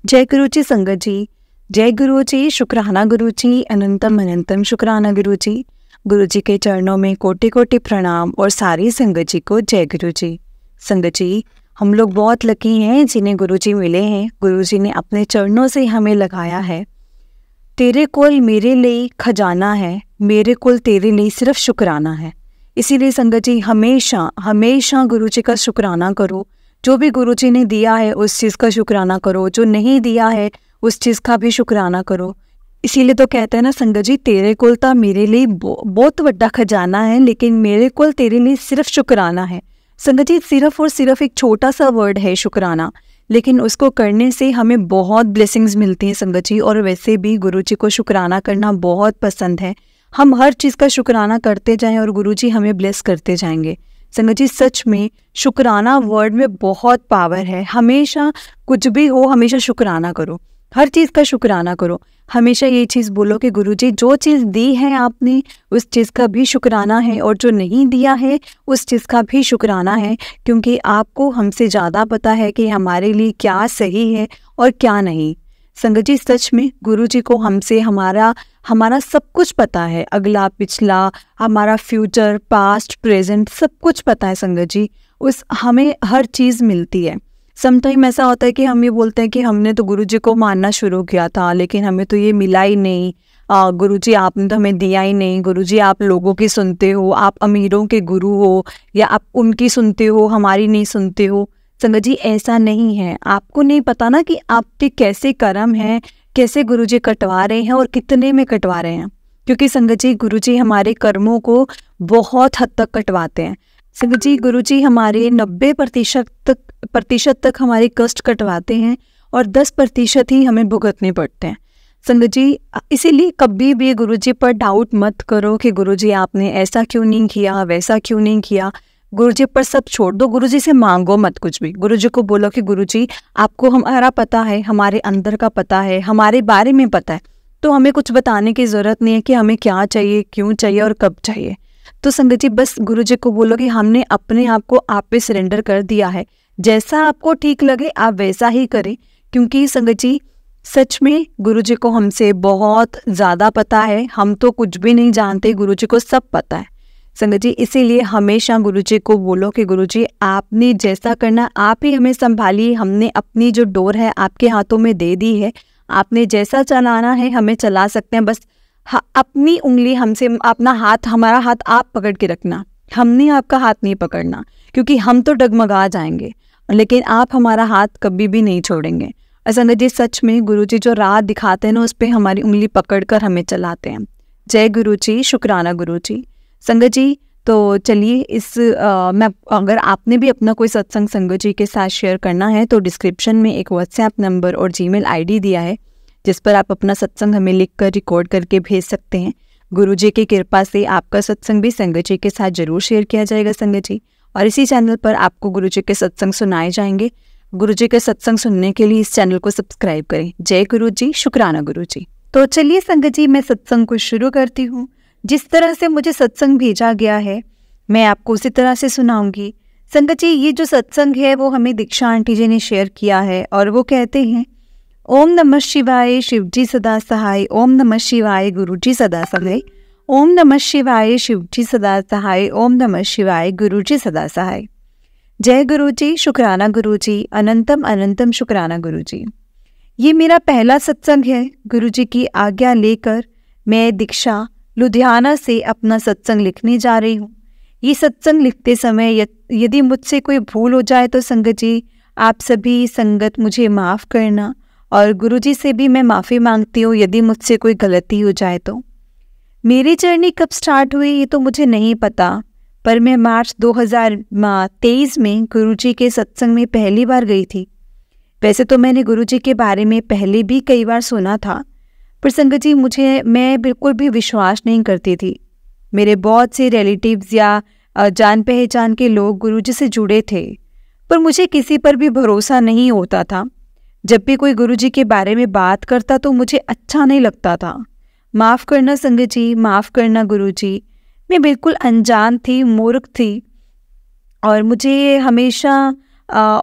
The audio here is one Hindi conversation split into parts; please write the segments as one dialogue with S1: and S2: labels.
S1: जय गुरु जी संगत जी। जय गुरु जी, शुक्राना गुरु जी, अनंतम अनंतम शुक्राना गुरु जी। गुरु जी के चरणों में कोटि कोटि प्रणाम और सारी संगत जी को जय गुरु जी। संगत जी, हम लोग बहुत लकी हैं जिन्हें गुरु जी मिले हैं। गुरु जी ने अपने चरणों से हमें लगाया है। तेरे कोल मेरे लिए खजाना है, मेरे कोल तेरे लिए सिर्फ शुक्राना है। इसीलिए संगत जी हमेशा हमेशा गुरु जी का शुक्राना करो। जो भी गुरु जी ने दिया है उस चीज़ का शुक्राना करो, जो नहीं दिया है उस चीज़ का भी शुक्राना करो। इसीलिए तो कहते हैं ना संगत जी, तेरे कोल ता मेरे लिए बहुत बड़ा खजाना है, लेकिन मेरे कोल तेरे लिए सिर्फ शुक्राना है। संगत जी, सिर्फ और सिर्फ एक छोटा सा वर्ड है शुक्राना, लेकिन उसको करने से हमें बहुत ब्लेसिंग्स मिलती हैं संगत जी। और वैसे भी गुरु जी को शुक्राना करना बहुत पसंद है। हम हर चीज़ का शुक्राना करते जाएं और गुरु जी हमें ब्लेस करते जाएंगे। संगत जी, सच में शुक्राना वर्ड में बहुत पावर है। हमेशा कुछ भी हो हमेशा शुक्राना करो, हर चीज़ का शुक्राना करो। हमेशा ये चीज़ बोलो कि गुरु जी जो चीज़ दी है आपने उस चीज़ का भी शुक्राना है, और जो नहीं दिया है उस चीज़ का भी शुक्राना है, क्योंकि आपको हमसे ज़्यादा पता है कि हमारे लिए क्या सही है और क्या नहीं। संगत जी, सच में गुरु जी को हमसे हमारा सब कुछ पता है। अगला पिछला, हमारा फ्यूचर, पास्ट, प्रेजेंट सब कुछ पता है संगत जी। हमें हर चीज़ मिलती है। समटाइम ऐसा होता है कि हम ये बोलते हैं कि हमने तो गुरु जी को मानना शुरू किया था लेकिन हमें तो ये मिला ही नहीं। गुरु जी आपने तो हमें दिया ही नहीं। गुरु जी आप लोगों की सुनते हो, आप अमीरों के गुरु हो, या आप उनकी सुनते हो, हमारी नहीं सुनते हो। संगत जी, ऐसा नहीं है। आपको नहीं पता ना कि आपके कैसे कर्म हैं, कैसे गुरु जी कटवा रहे हैं और कितने में कटवा रहे हैं। क्योंकि संगत जी, गुरु जी हमारे कर्मों को बहुत हद तक कटवाते हैं। संगत जी, गुरु जी हमारे 90% तक हमारे कष्ट कटवाते हैं और 10% ही हमें भुगतने पड़ते हैं। संगत जी, इसीलिए कभी भी गुरु जी पर डाउट मत करो कि गुरु जी आपने ऐसा क्यों नहीं किया, वैसा क्यों नहीं किया। गुरु जी पर सब छोड़ दो, गुरु जी से मांगो मत कुछ भी। गुरु जी को बोलो कि गुरु जी आपको हमारा पता है, हमारे अंदर का पता है, हमारे बारे में पता है, तो हमें कुछ बताने की ज़रूरत नहीं है कि हमें क्या चाहिए, क्यों चाहिए और कब चाहिए। तो संगत जी, बस गुरु जी को बोलो कि हमने अपने आप को आप पे सरेंडर कर दिया है। जैसा आपको ठीक लगे आप वैसा ही करें, क्योंकि संगत जी सच में गुरु जी को हमसे बहुत ज़्यादा पता है। हम तो कुछ भी नहीं जानते, गुरु जी को सब पता है। संगत जी, इसीलिए हमेशा गुरु जी को बोलो कि गुरु जी आपने जैसा करना आप ही हमें संभालिए। हमने अपनी जो डोर है आपके हाथों में दे दी है। आपने जैसा चलाना है हमें चला सकते हैं, बस अपनी उंगली हमसे, अपना हाथ, हमारा हाथ आप पकड़ के रखना, हमने आपका हाथ नहीं पकड़ना, क्योंकि हम तो डगमगा जाएंगे लेकिन आप हमारा हाथ कभी भी नहीं छोड़ेंगे। संगत जी, सच में गुरु जी जो राह दिखाते हैं ना उस पर हमारी उंगली पकड़कर हमें चलाते हैं। जय गुरु जी, शुक्राना गुरु जी। संगत जी, तो चलिए मैं अगर आपने भी अपना कोई सत्संग संगत जी के साथ शेयर करना है तो डिस्क्रिप्शन में एक व्हाट्सएप नंबर और जीमेल आईडी दिया है, जिस पर आप अपना सत्संग हमें लिखकर रिकॉर्ड करके भेज सकते हैं। गुरु जी की कृपा से आपका सत्संग भी संगत जी के साथ जरूर शेयर किया जाएगा संगत जी, और इसी चैनल पर आपको गुरु जी के सत्संग सुनाए जाएंगे। गुरु जी के सत्संग सुनने के लिए इस चैनल को सब्सक्राइब करें। जय गुरु जी, शुक्राना गुरु जी। तो चलिए संगत जी, मैं सत्संग को शुरू करती हूँ। जिस तरह से मुझे सत्संग भेजा गया है मैं आपको उसी तरह से सुनाऊंगी। संगत जी, ये जो सत्संग है वो हमें दीक्षा आंटी जी ने शेयर किया है और वो कहते हैं, ओम नमः शिवाय, शिव जी सदा सहाय। ओम नमः शिवाय, गुरु जी सदा सहाय। ओम नमः शिवाय, शिव जी सदा सहाय। ओम नमः शिवाय, गुरु जी सदा सहाय। जय गुरु जी, शुक्राना गुरु जी, अनंतम अनंतम शुक्राना गुरु जी। ये मेरा पहला सत्संग है। गुरु जी की आज्ञा लेकर मैं दीक्षा लुधियाना से अपना सत्संग लिखने जा रही हूँ। ये सत्संग लिखते समय यदि मुझसे कोई भूल हो जाए तो संगत जी आप सभी संगत मुझे माफ़ करना, और गुरु जी से भी मैं माफ़ी मांगती हूँ यदि मुझसे कोई गलती हो जाए तो। मेरी जर्नी कब स्टार्ट हुई ये तो मुझे नहीं पता, पर मैं मार्च 2023 में गुरु जी के सत्संग में पहली बार गई थी। वैसे तो मैंने गुरु जी के बारे में पहले भी कई बार सुना था, पर संगत जी मैं बिल्कुल भी विश्वास नहीं करती थी। मेरे बहुत से रिलेटिव्स या जान पहचान के लोग गुरु जी से जुड़े थे, पर मुझे किसी पर भी भरोसा नहीं होता था। जब भी कोई गुरु जी के बारे में बात करता तो मुझे अच्छा नहीं लगता था। माफ़ करना संगत जी, माफ़ करना गुरु जी। मैं बिल्कुल अनजान थी, मूर्ख थी, और मुझे हमेशा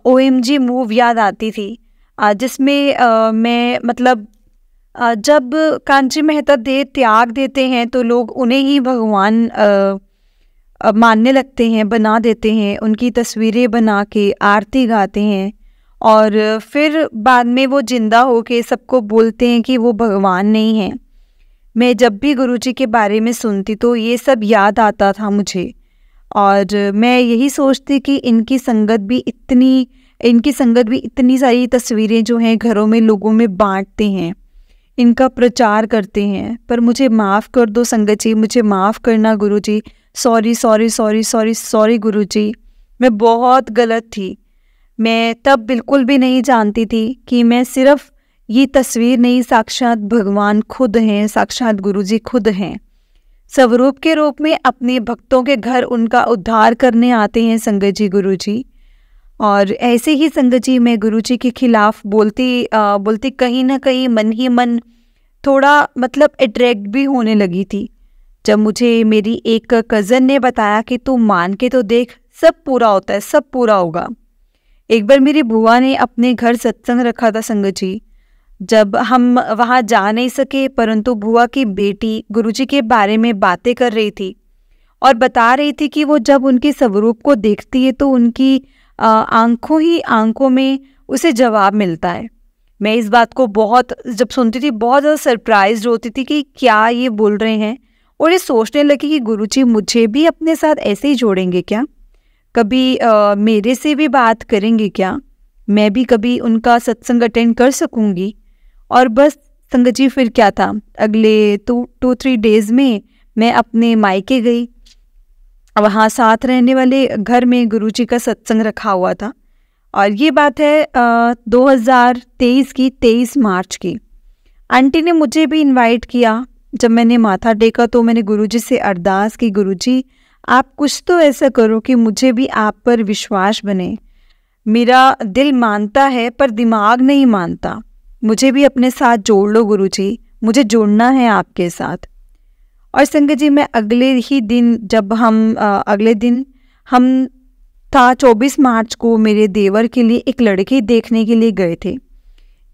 S1: OMG मूव याद आती थी। जिसमें मैं मतलब जब कांची मेहता देह त्याग देते हैं तो लोग उन्हें ही भगवान मानने लगते हैं, बना देते हैं, उनकी तस्वीरें बना के आरती गाते हैं और फिर बाद में वो जिंदा होके सबको बोलते हैं कि वो भगवान नहीं है। मैं जब भी गुरुजी के बारे में सुनती तो ये सब याद आता था मुझे और मैं यही सोचती कि इनकी संगत भी इतनी सारी तस्वीरें जो हैं घरों में लोगों में बांटते हैं, इनका प्रचार करते हैं। पर मुझे माफ़ कर दो संगत जी, मुझे माफ़ करना गुरुजी। Sorry sorry sorry sorry sorry गुरुजी, मैं बहुत गलत थी। मैं तब बिल्कुल भी नहीं जानती थी कि मैं सिर्फ ये तस्वीर नहीं, साक्षात भगवान खुद हैं, साक्षात गुरुजी खुद हैं। स्वरूप के रूप में अपने भक्तों के घर उनका उद्धार करने आते हैं संगत जी गुरुजी। और ऐसे ही संगत जी मैं गुरुजी के खिलाफ बोलती कहीं ना कहीं मन ही मन थोड़ा मतलब अट्रैक्ट भी होने लगी थी। जब मुझे मेरी एक कज़न ने बताया कि तू मान के तो देख, सब पूरा होता है, सब पूरा होगा। एक बार मेरी बुआ ने अपने घर सत्संग रखा था संगत जी। जब हम वहाँ जा नहीं सके, परंतु बुआ की बेटी गुरुजी के बारे में बातें कर रही थी और बता रही थी कि वो जब उनके स्वरूप को देखती है तो उनकी आंखों ही आंखों में उसे जवाब मिलता है। मैं इस बात को बहुत जब सुनती थी बहुत ज़्यादा सरप्राइज्ड होती थी कि क्या ये बोल रहे हैं, और ये सोचने लगी कि गुरुजी मुझे भी अपने साथ ऐसे ही जोड़ेंगे क्या, कभी मेरे से भी बात करेंगे क्या, मैं भी कभी उनका सत्संग अटेंड कर सकूंगी। और बस संगत जी फिर क्या था, अगले 2-3 डेज़ में मैं अपने मायके गई। वहाँ साथ रहने वाले घर में गुरुजी का सत्संग रखा हुआ था और ये बात है 2023 की 23 मार्च की। आंटी ने मुझे भी इनवाइट किया। जब मैंने माथा टेका तो मैंने गुरुजी से अरदास की, गुरुजी आप कुछ तो ऐसा करो कि मुझे भी आप पर विश्वास बने। मेरा दिल मानता है पर दिमाग नहीं मानता, मुझे भी अपने साथ जोड़ लो गुरुजी, मुझे जुड़ना है आपके साथ। और संगत जी मैं अगले दिन हम था 24 मार्च को मेरे देवर के लिए एक लड़की देखने के लिए गए थे,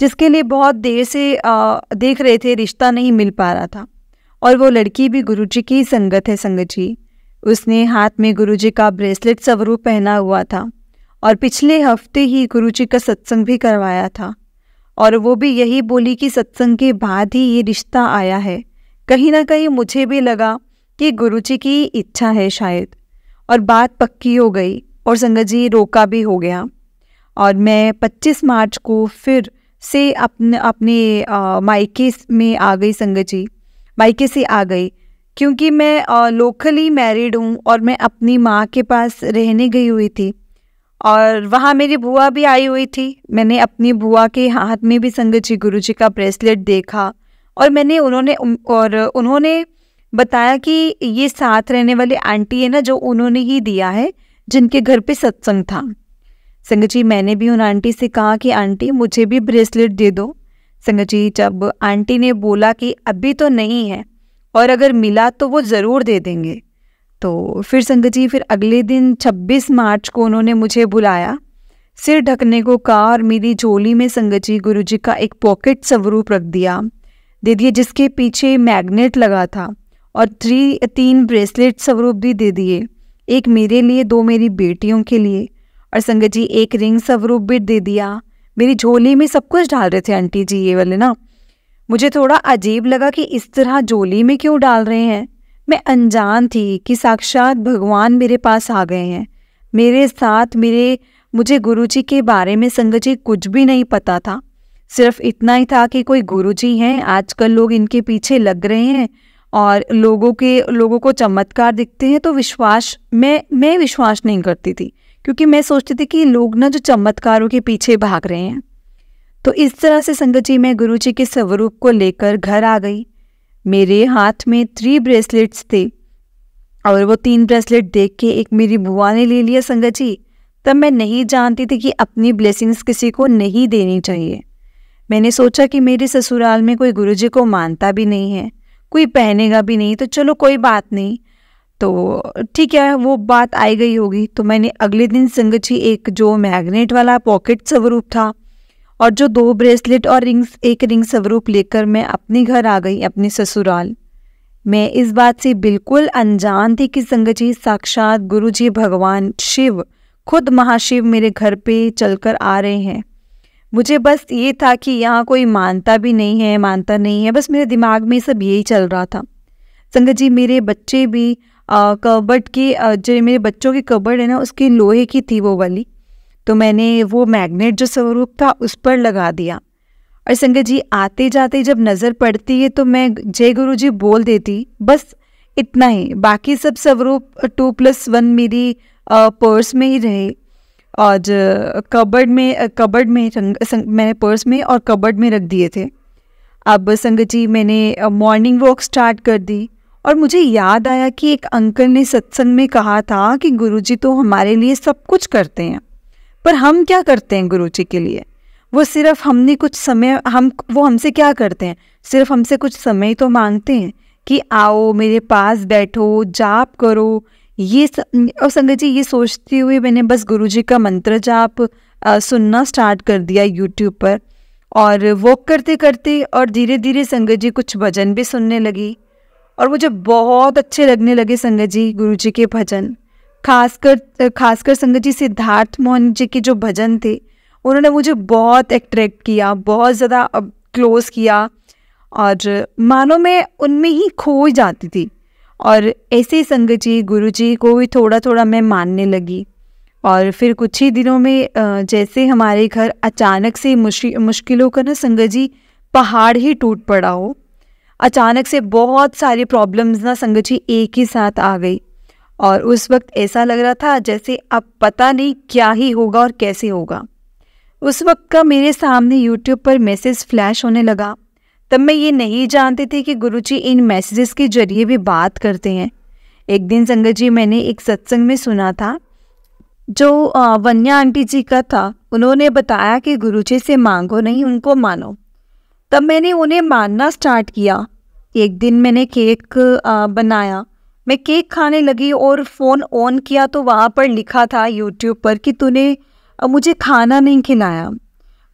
S1: जिसके लिए बहुत देर से देख रहे थे, रिश्ता नहीं मिल पा रहा था। और वो लड़की भी गुरुजी की ही संगत है संगत जी। उसने हाथ में गुरुजी का ब्रेसलेट स्वरूप पहना हुआ था और पिछले हफ्ते ही गुरुजी का सत्संग भी करवाया था। और वो भी यही बोली कि सत्संग के बाद ही ये रिश्ता आया है। कहीं ना कहीं मुझे भी लगा कि गुरुजी की इच्छा है शायद, और बात पक्की हो गई और संगत जी रोका भी हो गया। और मैं 25 मार्च को फिर से अपने मायके में आ गई संगत जी, मायके से आ गई, क्योंकि मैं लोकली मैरिड हूँ और मैं अपनी माँ के पास रहने गई हुई थी। और वहाँ मेरी बुआ भी आई हुई थी। मैंने अपनी बुआ के हाथ में भी संगत जी गुरुजी का ब्रेसलेट देखा और उन्होंने बताया कि ये साथ रहने वाली आंटी है ना, जो उन्होंने ही दिया है, जिनके घर पे सत्संग था। संगत जी मैंने भी उन आंटी से कहा कि आंटी मुझे भी ब्रेसलेट दे दो। संगत जी जब आंटी ने बोला कि अभी तो नहीं है और अगर मिला तो वो ज़रूर दे देंगे, तो फिर संगत जी फिर अगले दिन 26 मार्च को उन्होंने मुझे बुलाया, सिर ढकने को कहा और मेरी झोली में संगत जी गुरुजी का एक पॉकेट स्वरूप रख दे दिए, जिसके पीछे मैग्नेट लगा था, और 3 ब्रेसलेट स्वरूप भी दे दिए, एक मेरे लिए, 2 मेरी बेटियों के लिए, और संगत जी एक रिंग स्वरूप भी दे दिया। मेरी झोली में सब कुछ डाल रहे थे आंटी जी ये वाले ना। मुझे थोड़ा अजीब लगा कि इस तरह झोली में क्यों डाल रहे हैं। मैं अनजान थी कि साक्षात भगवान मेरे पास आ गए हैं मेरे साथ। मुझे गुरुजी के बारे में संगत जी कुछ भी नहीं पता था, सिर्फ इतना ही था कि कोई गुरुजी हैं, आजकल लोग इनके पीछे लग रहे हैं और लोगों को चमत्कार दिखते हैं तो मैं विश्वास नहीं करती थी, क्योंकि मैं सोचती थी कि लोग ना जो चमत्कारों के पीछे भाग रहे हैं। तो इस तरह से संगत जी मैं गुरुजी के स्वरूप को लेकर घर आ गई। मेरे हाथ में 3 ब्रेसलेट्स थे और वो 3 ब्रेसलेट देख के एक मेरी बुआ ने ले लिया संगत जी। तब मैं नहीं जानती थी कि अपनी ब्लेसिंग्स किसी को नहीं देनी चाहिए। मैंने सोचा कि मेरे ससुराल में कोई गुरुजी को मानता भी नहीं है, कोई पहनेगा भी नहीं, तो चलो कोई बात नहीं, तो ठीक है, वो बात आई गई होगी। तो मैंने अगले दिन संगत जी एक जो मैग्नेट वाला पॉकेट स्वरूप था और जो 2 ब्रेसलेट और रिंग्स, एक रिंग स्वरूप लेकर मैं अपने घर आ गई, अपने ससुराल। मैं इस बात से बिल्कुल अनजान थी कि संगत जी साक्षात गुरु जी भगवान शिव, खुद महाशिव मेरे घर पे चलकर आ रहे हैं। मुझे बस ये था कि यहाँ कोई मानता भी नहीं है, मानता नहीं है, बस मेरे दिमाग में सब यही चल रहा था। संगत जी मेरे बच्चे भी कबर्ड की जो मेरे बच्चों की कबर्ड है ना, उसकी लोहे की थी वो वाली, तो मैंने वो मैग्नेट जो स्वरूप था उस पर लगा दिया। और संगत जी आते जाते जब नज़र पड़ती है तो मैं जय गुरु जी बोल देती, बस इतना ही। बाकी सब स्वरूप 2+1 मेरी पर्स में ही रहे, और कबर्ड में मैंने पर्स में और कबर्ड में रख दिए थे। अब संगत जी मैंने मॉर्निंग वॉक स्टार्ट कर दी, और मुझे याद आया कि एक अंकल ने सत्संग में कहा था कि गुरुजी तो हमारे लिए सब कुछ करते हैं, पर हम क्या करते हैं गुरुजी के लिए? वो सिर्फ हमने कुछ समय वो हमसे क्या करते हैं, सिर्फ हमसे कुछ समय तो मांगते हैं कि आओ मेरे पास बैठो, जाप करो। और संगत जी ये सोचते हुए मैंने बस गुरुजी का मंत्र जाप सुनना स्टार्ट कर दिया यूट्यूब पर, और वॉक करते करते और धीरे धीरे संगत जी कुछ भजन भी सुनने लगी, और मुझे बहुत अच्छे लगने लगे संगत जी गुरुजी के भजन। खासकर संगत जी सिद्धार्थ मोहन जी के जो भजन थे उन्होंने मुझे बहुत अट्रैक्ट किया, बहुत ज़्यादा क्लोज किया, और मानो मैं उनमें ही खो जाती थी। और ऐसे ही संगत जी गुरुजी को भी थोड़ा थोड़ा मैं मानने लगी। और फिर कुछ ही दिनों में जैसे हमारे घर अचानक से मुश्किलों का ना संगत जी पहाड़ ही टूट पड़ा हो। अचानक से बहुत सारी प्रॉब्लम्स ना संगत जी एक ही साथ आ गई, और उस वक्त ऐसा लग रहा था जैसे अब पता नहीं क्या ही होगा और कैसे होगा। उस वक्त का मेरे सामने यूट्यूब पर मैसेज फ्लैश होने लगा। तब मैं ये नहीं जानती थी कि गुरुजी इन मैसेजेस के जरिए भी बात करते हैं। एक दिन संगत जी मैंने एक सत्संग में सुना था जो वन्या आंटी जी का था। उन्होंने बताया कि गुरुजी से मांगो नहीं, उनको मानो। तब मैंने उन्हें मानना स्टार्ट किया। एक दिन मैंने केक बनाया, मैं केक खाने लगी और फ़ोन ऑन किया तो वहाँ पर लिखा था यूट्यूब पर कि तूने मुझे खाना नहीं खिलाया।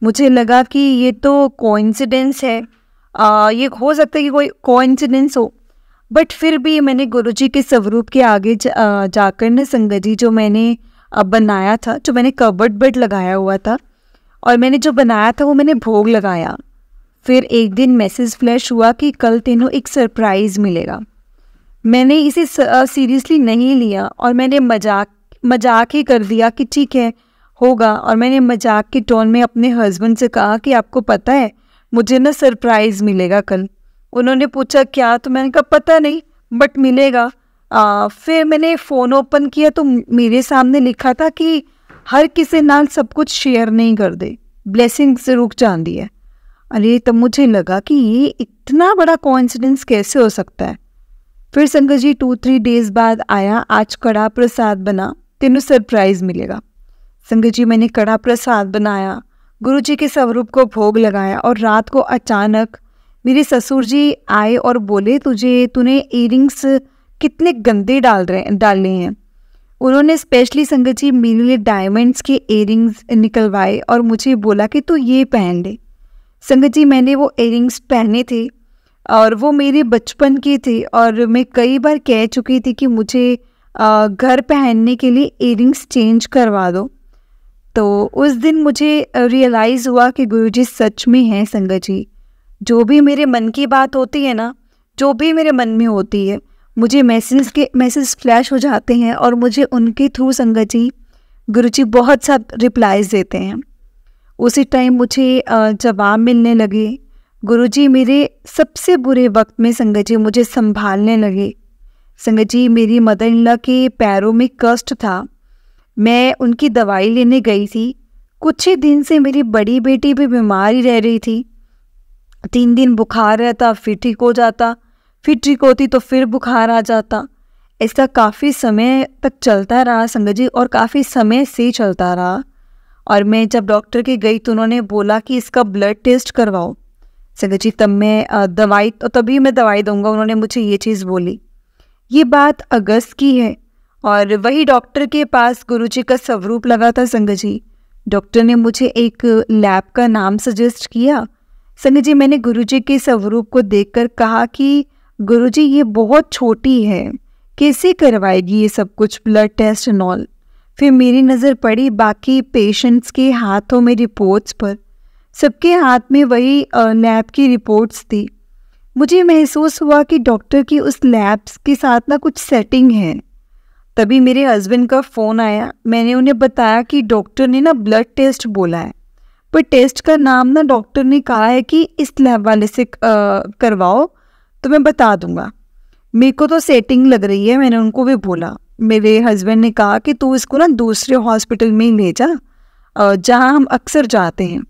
S1: मुझे लगा कि ये तो कोइंसिडेंस है, ये हो सकता है कि कोई कोइंसिडेंस हो, बट फिर भी मैंने गुरुजी के स्वरूप के आगे जाकर न संगत जी जो मैंने बनाया था, जो मैंने कबर्ड बेड लगाया हुआ था और मैंने जो बनाया था वो मैंने भोग लगाया। फिर एक दिन मैसेज फ्लैश हुआ कि कल तेनों एक सरप्राइज़ मिलेगा। मैंने इसे सीरियसली नहीं लिया और मैंने मजाक ही कर दिया कि ठीक है होगा। और मैंने मजाक के टोन में अपने हस्बैंड से कहा कि आपको पता है मुझे ना सरप्राइज़ मिलेगा कल। उन्होंने पूछा क्या, तो मैंने कहा पता नहीं बट मिलेगा। फिर मैंने फ़ोन ओपन किया तो मेरे सामने लिखा था कि हर किसी नाल सब कुछ शेयर नहीं कर दे, ब्लेसिंग से रुक जाती है। अरे तब मुझे लगा कि ये इतना बड़ा कोइंसिडेंस कैसे हो सकता है। फिर संगत जी 2-3 डेज बाद आया, आज कड़ा प्रसाद बना, तेनों सरप्राइज़ मिलेगा। संगत जी मैंने कड़ा प्रसाद बनाया, गुरुजी के स्वरूप को भोग लगाया और रात को अचानक मेरे ससुर जी आए और बोले तूने इयरिंग्स कितने गंदे डाले हैं। उन्होंने स्पेशली संगत जी मेरे लिए डायमंड्स के इयरिंग्स निकलवाए और मुझे बोला कि तू ये पहन ले। संगत जी मैंने वो इयरिंग्स पहने थे और वो मेरे बचपन के थे और मैं कई बार कह चुकी थी कि मुझे घर पहनने के लिए इयरिंग्स चेंज करवा दो। तो उस दिन मुझे रियलाइज़ हुआ कि गुरुजी सच में हैं। संगत जी जो भी मेरे मन की बात होती है ना, जो भी मेरे मन में होती है, मुझे मैसेज फ्लैश हो जाते हैं और मुझे उनके थ्रू संगत जी गुरुजी बहुत सा रिप्लाईज देते हैं। उसी टाइम मुझे जवाब मिलने लगे। गुरुजी मेरे सबसे बुरे वक्त में संगत जी मुझे संभालने लगे। संगत जी मेरी मदर इन लॉ के पैरों में कष्ट था, मैं उनकी दवाई लेने गई थी। कुछ ही दिन से मेरी बड़ी बेटी भी बीमार ही रह रही थी। 3 दिन बुखार रहता, फिर ठीक हो जाता, फिर ठीक होती तो फिर बुखार आ जाता। ऐसा काफ़ी समय तक चलता रहा संगत जी, और काफ़ी समय से चलता रहा। और मैं जब डॉक्टर के गई तो उन्होंने बोला कि इसका ब्लड टेस्ट करवाओ। संगत जी तभी मैं दवाई दूंगा, उन्होंने मुझे ये चीज़ बोली। ये बात अगस्त की है और वही डॉक्टर के पास गुरुजी का स्वरूप लगा था संगत जी, डॉक्टर ने मुझे एक लैब का नाम सजेस्ट किया। संगत जी, मैंने गुरुजी के स्वरूप को देखकर कहा कि गुरुजी ये बहुत छोटी है, कैसे करवाएगी ये सब कुछ, ब्लड टेस्ट एंड ऑल। फिर मेरी नज़र पड़ी बाकी पेशेंट्स के हाथों में रिपोर्ट्स पर। सबके हाथ में वही लैब की रिपोर्ट्स थी। मुझे महसूस हुआ कि डॉक्टर की उस लैब्स के साथ ना कुछ सेटिंग है। तभी मेरे हस्बैंड का फ़ोन आया। मैंने उन्हें बताया कि डॉक्टर ने ना ब्लड टेस्ट बोला है, पर टेस्ट का नाम ना डॉक्टर ने कहा है कि इस लैब वाले से करवाओ तो मैं बता दूंगा। मेरे को तो सेटिंग लग रही है, मैंने उनको भी बोला। मेरे हस्बैंड ने कहा कि तू इसको ना दूसरे हॉस्पिटल में ही ले जा जहाँ हम अक्सर जाते हैं।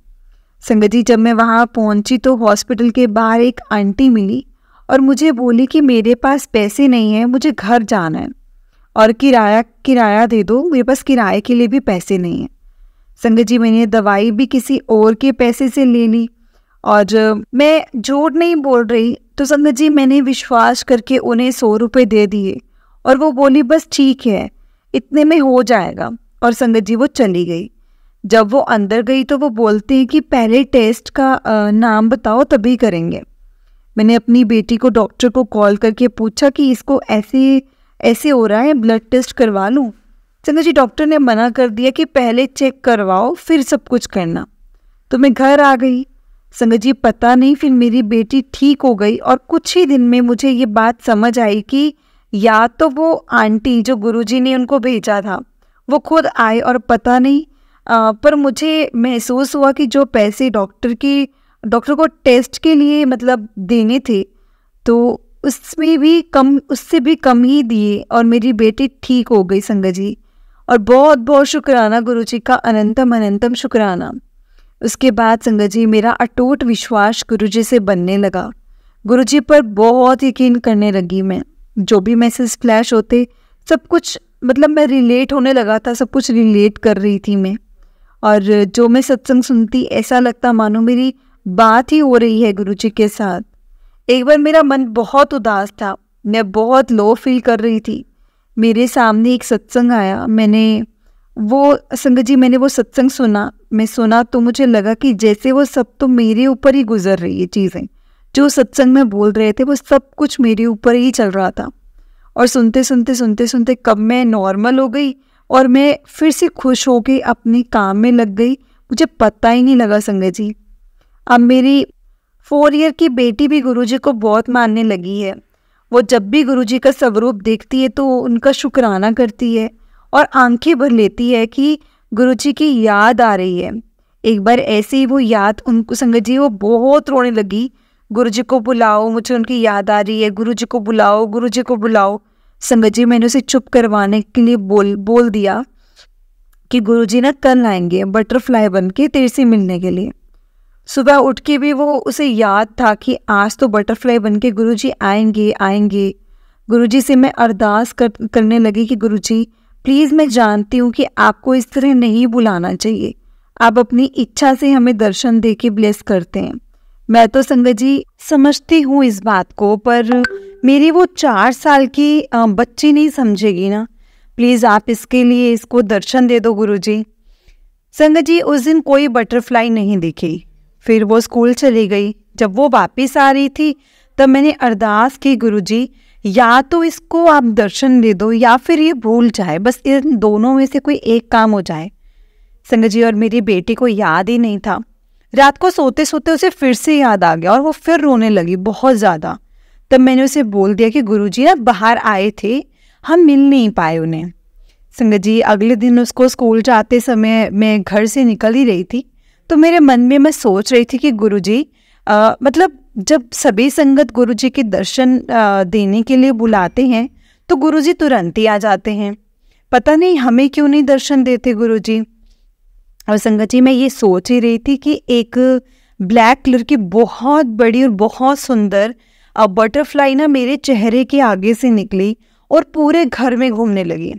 S1: संगत जी, जब मैं वहाँ पहुँची तो हॉस्पिटल के बाहर एक आंटी मिली और मुझे बोली कि मेरे पास पैसे नहीं है, मुझे घर जाना है और किराया दे दो, मेरे पास किराए के लिए भी पैसे नहीं है। संगत जी, मैंने दवाई भी किसी और के पैसे से ले ली और मैं झूठ नहीं बोल रही। तो संगत जी, मैंने विश्वास करके उन्हें 100 रुपये दे दिए और वो बोली बस ठीक है, इतने में हो जाएगा। और संगत जी, वो चली गई। जब वो अंदर गई तो वो बोलते हैं कि पहले टेस्ट का नाम बताओ तभी करेंगे। मैंने अपनी बेटी को डॉक्टर को कॉल करके पूछा कि इसको ऐसे हो रहा है, ब्लड टेस्ट करवा लूँ। संगत जी, डॉक्टर ने मना कर दिया कि पहले चेक करवाओ फिर सब कुछ करना। तो मैं घर आ गई। संगत जी, पता नहीं फिर मेरी बेटी ठीक हो गई और कुछ ही दिन में मुझे ये बात समझ आई कि या तो वो आंटी जो गुरुजी ने उनको भेजा था वो खुद आए और पता नहीं पर मुझे महसूस हुआ कि जो पैसे डॉक्टर को टेस्ट के लिए मतलब देने थे तो उससे भी कम ही दिए और मेरी बेटी ठीक हो गई। संगत जी, और बहुत बहुत शुक्राना गुरुजी का, अनंतम अनंतम शुक्राना। उसके बाद संगत जी, मेरा अटूट विश्वास गुरुजी से बनने लगा। गुरुजी पर बहुत यकीन करने लगी मैं। जो भी मैसेज फ्लैश होते सब कुछ मतलब मैं रिलेट होने लगा था, सब कुछ रिलेट कर रही थी मैं। और जो मैं सत्संग सुनती ऐसा लगता मानो मेरी बात ही हो रही है गुरुजी के साथ। एक बार मेरा मन बहुत उदास था, मैं बहुत लो फील कर रही थी। मेरे सामने एक सत्संग आया। मैंने वो सत्संग सुना तो मुझे लगा कि जैसे वो सब तो मेरे ऊपर ही गुजर रही है चीज़ें। जो सत्संग में बोल रहे थे वो सब कुछ मेरे ऊपर ही चल रहा था। और सुनते सुनते कब मैं नॉर्मल हो गई और मैं फिर से खुश हो के अपने काम में लग गई, मुझे पता ही नहीं लगा। संगत जी, अब मेरी 4 ईयर की बेटी भी गुरुजी को बहुत मानने लगी है। वो जब भी गुरुजी का स्वरूप देखती है तो उनका शुक्राना करती है और आंखें भर लेती है कि गुरुजी की याद आ रही है। एक बार ऐसे ही वो याद उनको, संगत जी, वो बहुत रोने लगी, गुरुजी को बुलाओ, मुझे उनकी याद आ रही है, गुरुजी को बुलाओ, गुरुजी को बुलाओ। संगत जी, मैंने उसे चुप करवाने के लिए बोल दिया कि गुरुजी ना कल आएंगे बटरफ्लाई बन के तेरे से मिलने के लिए। सुबह उठ के भी वो उसे याद था कि आज तो बटरफ्लाई बन के गुरुजी आएंगे। गुरुजी से मैं अरदास करने लगी कि गुरुजी प्लीज़, मैं जानती हूँ कि आपको इस तरह नहीं बुलाना चाहिए, आप अपनी इच्छा से हमें दर्शन दे के ब्लेस करते हैं। मैं तो संगत जी समझती हूँ इस बात को, पर मेरी वो 4 साल की बच्ची नहीं समझेगी ना। प्लीज़ आप इसको दर्शन दे दो गुरुजी। संगत जी, उस दिन कोई बटरफ्लाई नहीं दिखी। फिर वो स्कूल चली गई। जब वो वापस आ रही थी तब मैंने अरदास की, गुरुजी या तो इसको आप दर्शन दे दो या फिर ये भूल जाए, बस इन दोनों में से कोई एक काम हो जाए। संगत जी, और मेरी बेटी को याद ही नहीं था। रात को सोते सोते उसे फिर से याद आ गया और वो फिर रोने लगी बहुत ज़्यादा। तब मैंने उसे बोल दिया कि गुरुजी ना बाहर आए थे, हम मिल नहीं पाए उन्हें। संगत जी, अगले दिन उसको स्कूल जाते समय मैं घर से निकल ही रही थी तो मेरे मन में मैं सोच रही थी कि गुरुजी मतलब जब सभी संगत गुरुजी के दर्शन देने के लिए बुलाते हैं तो गुरुजी तुरंत ही आ जाते हैं, पता नहीं हमें क्यों नहीं दर्शन देते गुरुजी। और संगत जी, मैं ये सोच ही रही थी कि एक ब्लैक कलर की बहुत बड़ी और बहुत सुंदर बटरफ्लाई ना मेरे चेहरे के आगे से निकली और पूरे घर में घूमने लगी।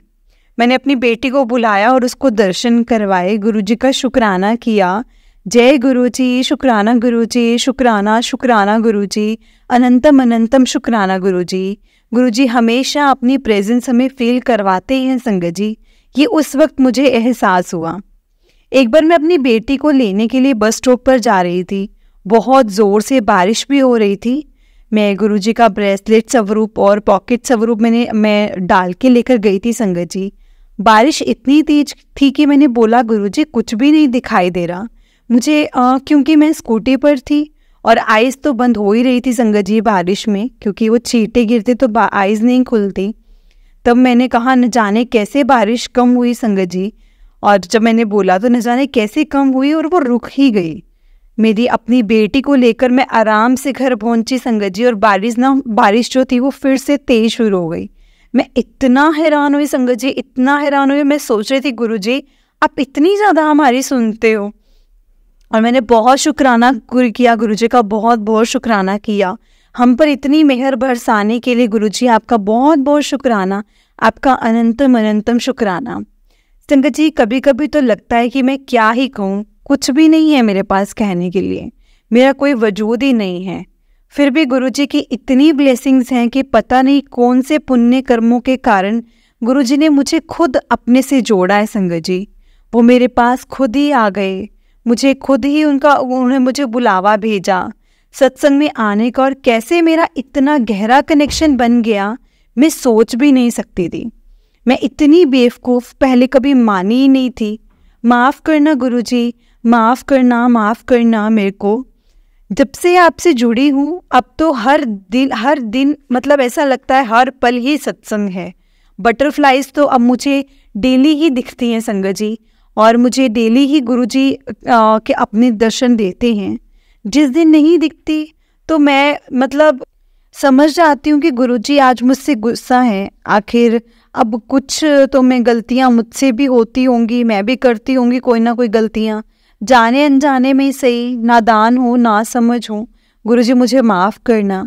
S1: मैंने अपनी बेटी को बुलाया और उसको दर्शन करवाए, गुरुजी का शुक्राना किया। जय गुरुजी, शुक्राना गुरुजी, शुक्राना शुक्राना गुरुजी, अनंतम अनंतम शुक्राना गुरुजी। गुरुजी हमेशा अपनी प्रेजेंस हमें फील करवाते हैं। संगत जी, ये उस वक्त मुझे एहसास हुआ। एक बार मैं अपनी बेटी को लेने के लिए बस स्टॉप पर जा रही थी। बहुत ज़ोर से बारिश भी हो रही थी। मैं गुरुजी का ब्रेसलेट स्वरूप और पॉकेट स्वरूप मैं डाल के लेकर गई थी संगत जी। बारिश इतनी तेज थी कि मैंने बोला गुरुजी कुछ भी नहीं दिखाई दे रहा मुझे, क्योंकि मैं स्कूटी पर थी और आइज़ तो बंद हो ही रही थी संगत जी बारिश में, क्योंकि वो छींटे गिरते तो आइज़ नहीं खुलती। तब मैंने कहा न जाने कैसे बारिश कम हुई संगत जी, और जब मैंने बोला तो न जाने कैसे कम हुई और वो रुक ही गई। मेरी अपनी बेटी को लेकर मैं आराम से घर पहुंची संगत जी, और बारिश जो थी वो फिर से तेज शुरू हो गई। मैं इतना हैरान हुई संगत जी, इतना हैरान हुई। मैं सोच रही थी गुरुजी आप इतनी ज़्यादा हमारी सुनते हो, और मैंने बहुत शुक्राना किया गुरुजी का, बहुत बहुत शुक्राना किया हम पर इतनी मेहर बरसाने के लिए। गुरुजी आपका बहुत बहुत शुक्राना, आपका अनंतम अनंतम शुक्राना। संगत जी कभी कभी तो लगता है कि मैं क्या ही कहूँ, कुछ भी नहीं है मेरे पास कहने के लिए, मेरा कोई वजूद ही नहीं है। फिर भी गुरुजी की इतनी ब्लेसिंग्स हैं कि पता नहीं कौन से पुण्य कर्मों के कारण गुरुजी ने मुझे खुद अपने से जोड़ा है संगत जी। वो मेरे पास खुद ही आ गए, मुझे खुद ही उन्होंने मुझे बुलावा भेजा सत्संग में आने का, और कैसे मेरा इतना गहरा कनेक्शन बन गया मैं सोच भी नहीं सकती थी। मैं इतनी बेवकूफ़ पहले कभी मानी ही नहीं थी। माफ़ करना गुरुजी, माफ़ करना मेरे को। जब से आपसे जुड़ी हूँ अब तो हर दिन मतलब ऐसा लगता है हर पल ही सत्संग है। बटरफ्लाइज तो अब मुझे डेली ही दिखती हैं संगत जी, और मुझे डेली ही गुरुजी के अपने दर्शन देते हैं। जिस दिन नहीं दिखती तो मैं मतलब समझ जाती हूँ कि गुरुजी आज मुझसे गुस्सा है। आखिर अब कुछ तो मैं गलतियाँ मुझसे भी होती होंगी, मैं भी करती होंगी कोई ना कोई गलतियाँ, जाने अनजाने में ही सही, नादान हो ना समझ हो। गुरुजी मुझे माफ़ करना।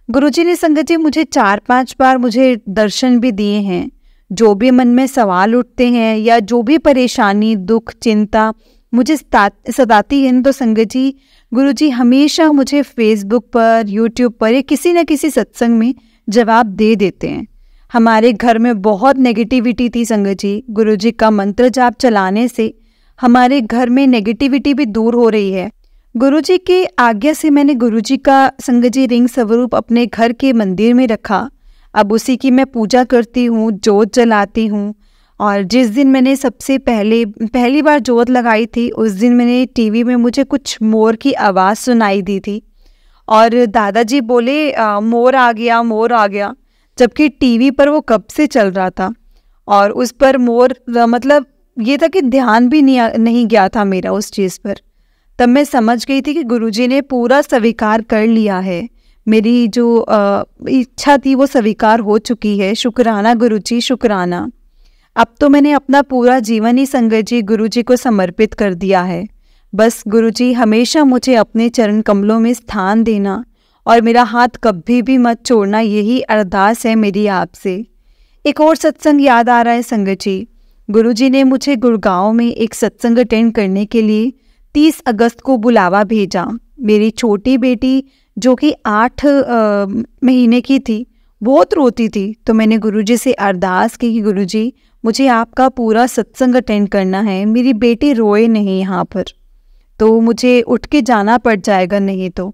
S1: गुरुजी ने संगत जी मुझे 4-5 बार मुझे दर्शन भी दिए हैं। जो भी मन में सवाल उठते हैं या जो भी परेशानी दुख चिंता मुझे सताती है तो संगत जी गुरुजी हमेशा मुझे फेसबुक पर यूट्यूब पर या किसी न किसी सत्संग में जवाब दे देते हैं। हमारे घर में बहुत नेगेटिविटी थी संगत जी, गुरुजी का मंत्र जाप चलाने से हमारे घर में नेगेटिविटी भी दूर हो रही है। गुरुजी की आज्ञा से मैंने गुरुजी का संगत जी रिंग स्वरूप अपने घर के मंदिर में रखा। अब उसी की मैं पूजा करती हूँ, जोत जलाती हूँ। और जिस दिन मैंने सबसे पहली बार जोत लगाई थी उस दिन मैंने टीवी में मुझे कुछ मोर की आवाज़ सुनाई दी थी, और दादाजी बोले मोर आ गया, जबकि टीवी पर वो कब से चल रहा था और उस पर मोर मतलब ये था कि ध्यान भी नहीं गया था मेरा उस चीज़ पर। तब मैं समझ गई थी कि गुरुजी ने पूरा स्वीकार कर लिया है, मेरी जो इच्छा थी वो स्वीकार हो चुकी है। शुक्राना गुरुजी, शुक्राना। अब तो मैंने अपना पूरा जीवन ही संगत जी गुरुजी को समर्पित कर दिया है। बस गुरुजी हमेशा मुझे अपने चरण कमलों में स्थान देना और मेरा हाथ कभी भी मत छोड़ना, यही अरदास है मेरी आपसे। एक और सत्संग याद आ रहा है संगत जी। गुरुजी ने मुझे गुड़गांव में एक सत्संग अटेंड करने के लिए 30 अगस्त को बुलावा भेजा। मेरी छोटी बेटी जो कि 8 महीने की थी बहुत रोती थी, तो मैंने गुरुजी से अरदास की कि गुरुजी मुझे आपका पूरा सत्संग अटेंड करना है, मेरी बेटी रोए नहीं यहाँ पर, तो मुझे उठ के जाना पड़ जाएगा नहीं तो।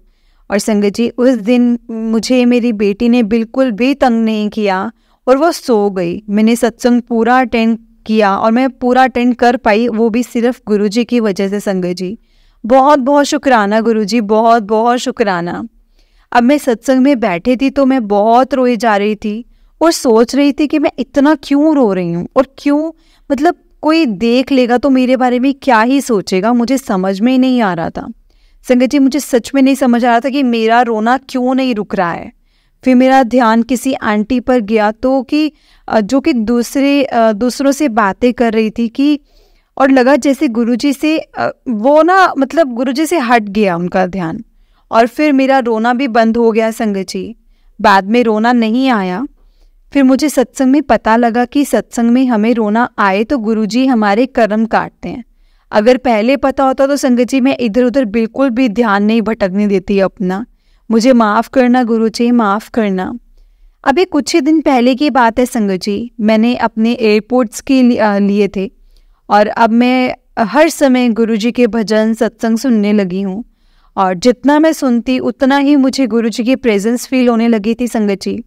S1: और संगत जी उस दिन मुझे मेरी बेटी ने बिल्कुल भी तंग नहीं किया और वो सो गई। मैंने सत्संग पूरा अटेंड किया और मैं पूरा अटेंड कर पाई, वो भी सिर्फ गुरुजी की वजह से। संगत जी बहुत बहुत शुक्राना गुरुजी, बहुत बहुत शुक्राना। अब मैं सत्संग में बैठी थी तो मैं बहुत रोई जा रही थी और सोच रही थी कि मैं इतना क्यों रो रही हूँ और क्यों, मतलब कोई देख लेगा तो मेरे बारे में क्या ही सोचेगा, मुझे समझ में ही नहीं आ रहा था। संगत जी मुझे सच में नहीं समझ आ रहा था कि मेरा रोना क्यों नहीं रुक रहा है। फिर मेरा ध्यान किसी आंटी पर गया तो कि जो कि दूसरों से बातें कर रही थी कि, और लगा जैसे गुरुजी से वो ना मतलब गुरुजी से हट गया उनका ध्यान, और फिर मेरा रोना भी बंद हो गया। संगत जी बाद में रोना नहीं आया। फिर मुझे सत्संग में पता लगा कि सत्संग में हमें रोना आए तो गुरुजी हमारे कर्म काटते हैं। अगर पहले पता होता तो संगत जी मैं इधर उधर बिल्कुल भी ध्यान नहीं भटकने देती अपना। मुझे माफ़ करना गुरुजी, माफ़ करना। अभी कुछ ही दिन पहले की बात है संगत जी, मैंने अपने एयरपोर्ट्स के लिए थे और अब मैं हर समय गुरुजी के भजन सत्संग सुनने लगी हूँ और जितना मैं सुनती उतना ही मुझे गुरुजी की प्रेजेंस फील होने लगी थी संगत जी।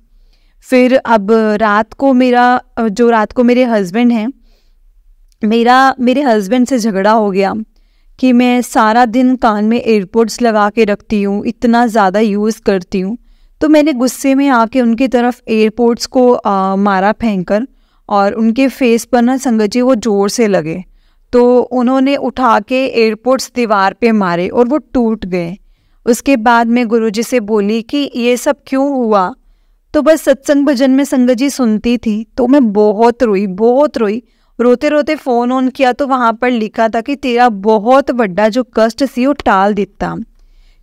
S1: फिर अब रात को मेरे हस्बैंड हैं, मेरे हस्बैंड से झगड़ा हो गया कि मैं सारा दिन कान में एयरपोड्स लगा के रखती हूँ, इतना ज़्यादा यूज़ करती हूँ। तो मैंने गुस्से में आके उनकी तरफ एयरपोड्स को मारा फेंक कर, और उनके फेस पर ना संगत जी वो ज़ोर से लगे, तो उन्होंने उठा के एयरपोड्स दीवार पे मारे और वो टूट गए। उसके बाद मैं गुरुजी से बोली कि ये सब क्यों हुआ, तो बस सत्संग भजन में संगत जी सुनती थी तो मैं बहुत रोई। रोते रोते फ़ोन ऑन किया तो वहाँ पर लिखा था कि तेरा बहुत बड़ा जो कष्ट सी वो टाल देता।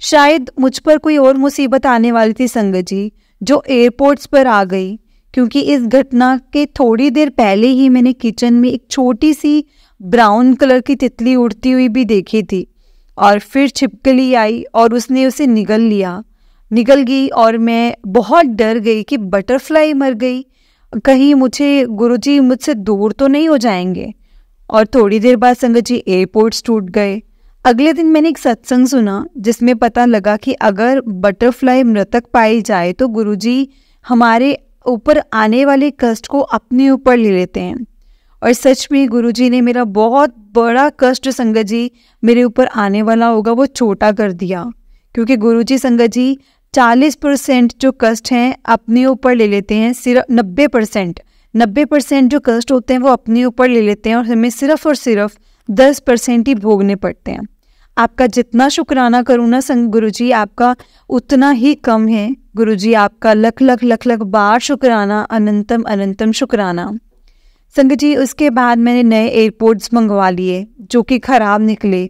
S1: शायद मुझ पर कोई और मुसीबत आने वाली थी संगत जी, जो एयरपोर्ट्स पर आ गई, क्योंकि इस घटना के थोड़ी देर पहले ही मैंने किचन में एक छोटी सी ब्राउन कलर की तितली उड़ती हुई भी देखी थी, और फिर छिपकली आई और उसने उसे निगल गई और मैं बहुत डर गई कि बटरफ्लाई मर गई, कहीं गुरुजी मुझसे दूर तो नहीं हो जाएंगे। और थोड़ी देर बाद संगत जी एयरपोर्ट्स टूट गए। अगले दिन मैंने एक सत्संग सुना जिसमें पता लगा कि अगर बटरफ्लाई मृतक पाई जाए तो गुरुजी हमारे ऊपर आने वाले कष्ट को अपने ऊपर ले लेते हैं। और सच में गुरुजी ने मेरा बहुत बड़ा कष्ट संगत जी मेरे ऊपर आने वाला होगा वो छोटा कर दिया, क्योंकि गुरुजी संगत जी 40% जो कष्ट हैं अपने ऊपर ले लेते हैं, सिर्फ 90% जो कष्ट होते हैं वो अपने ऊपर ले लेते हैं, और हमें सिर्फ और सिर्फ 10% ही भोगने पड़ते हैं। आपका जितना शुक्राना करूँ ना गुरुजी, आपका उतना ही कम है। गुरुजी आपका लख लख बार शुक्राना, अनंतम शुक्राना। संगत जी उसके बाद मैंने नए एयरपोर्ट्स मंगवा लिए जो कि ख़राब निकले।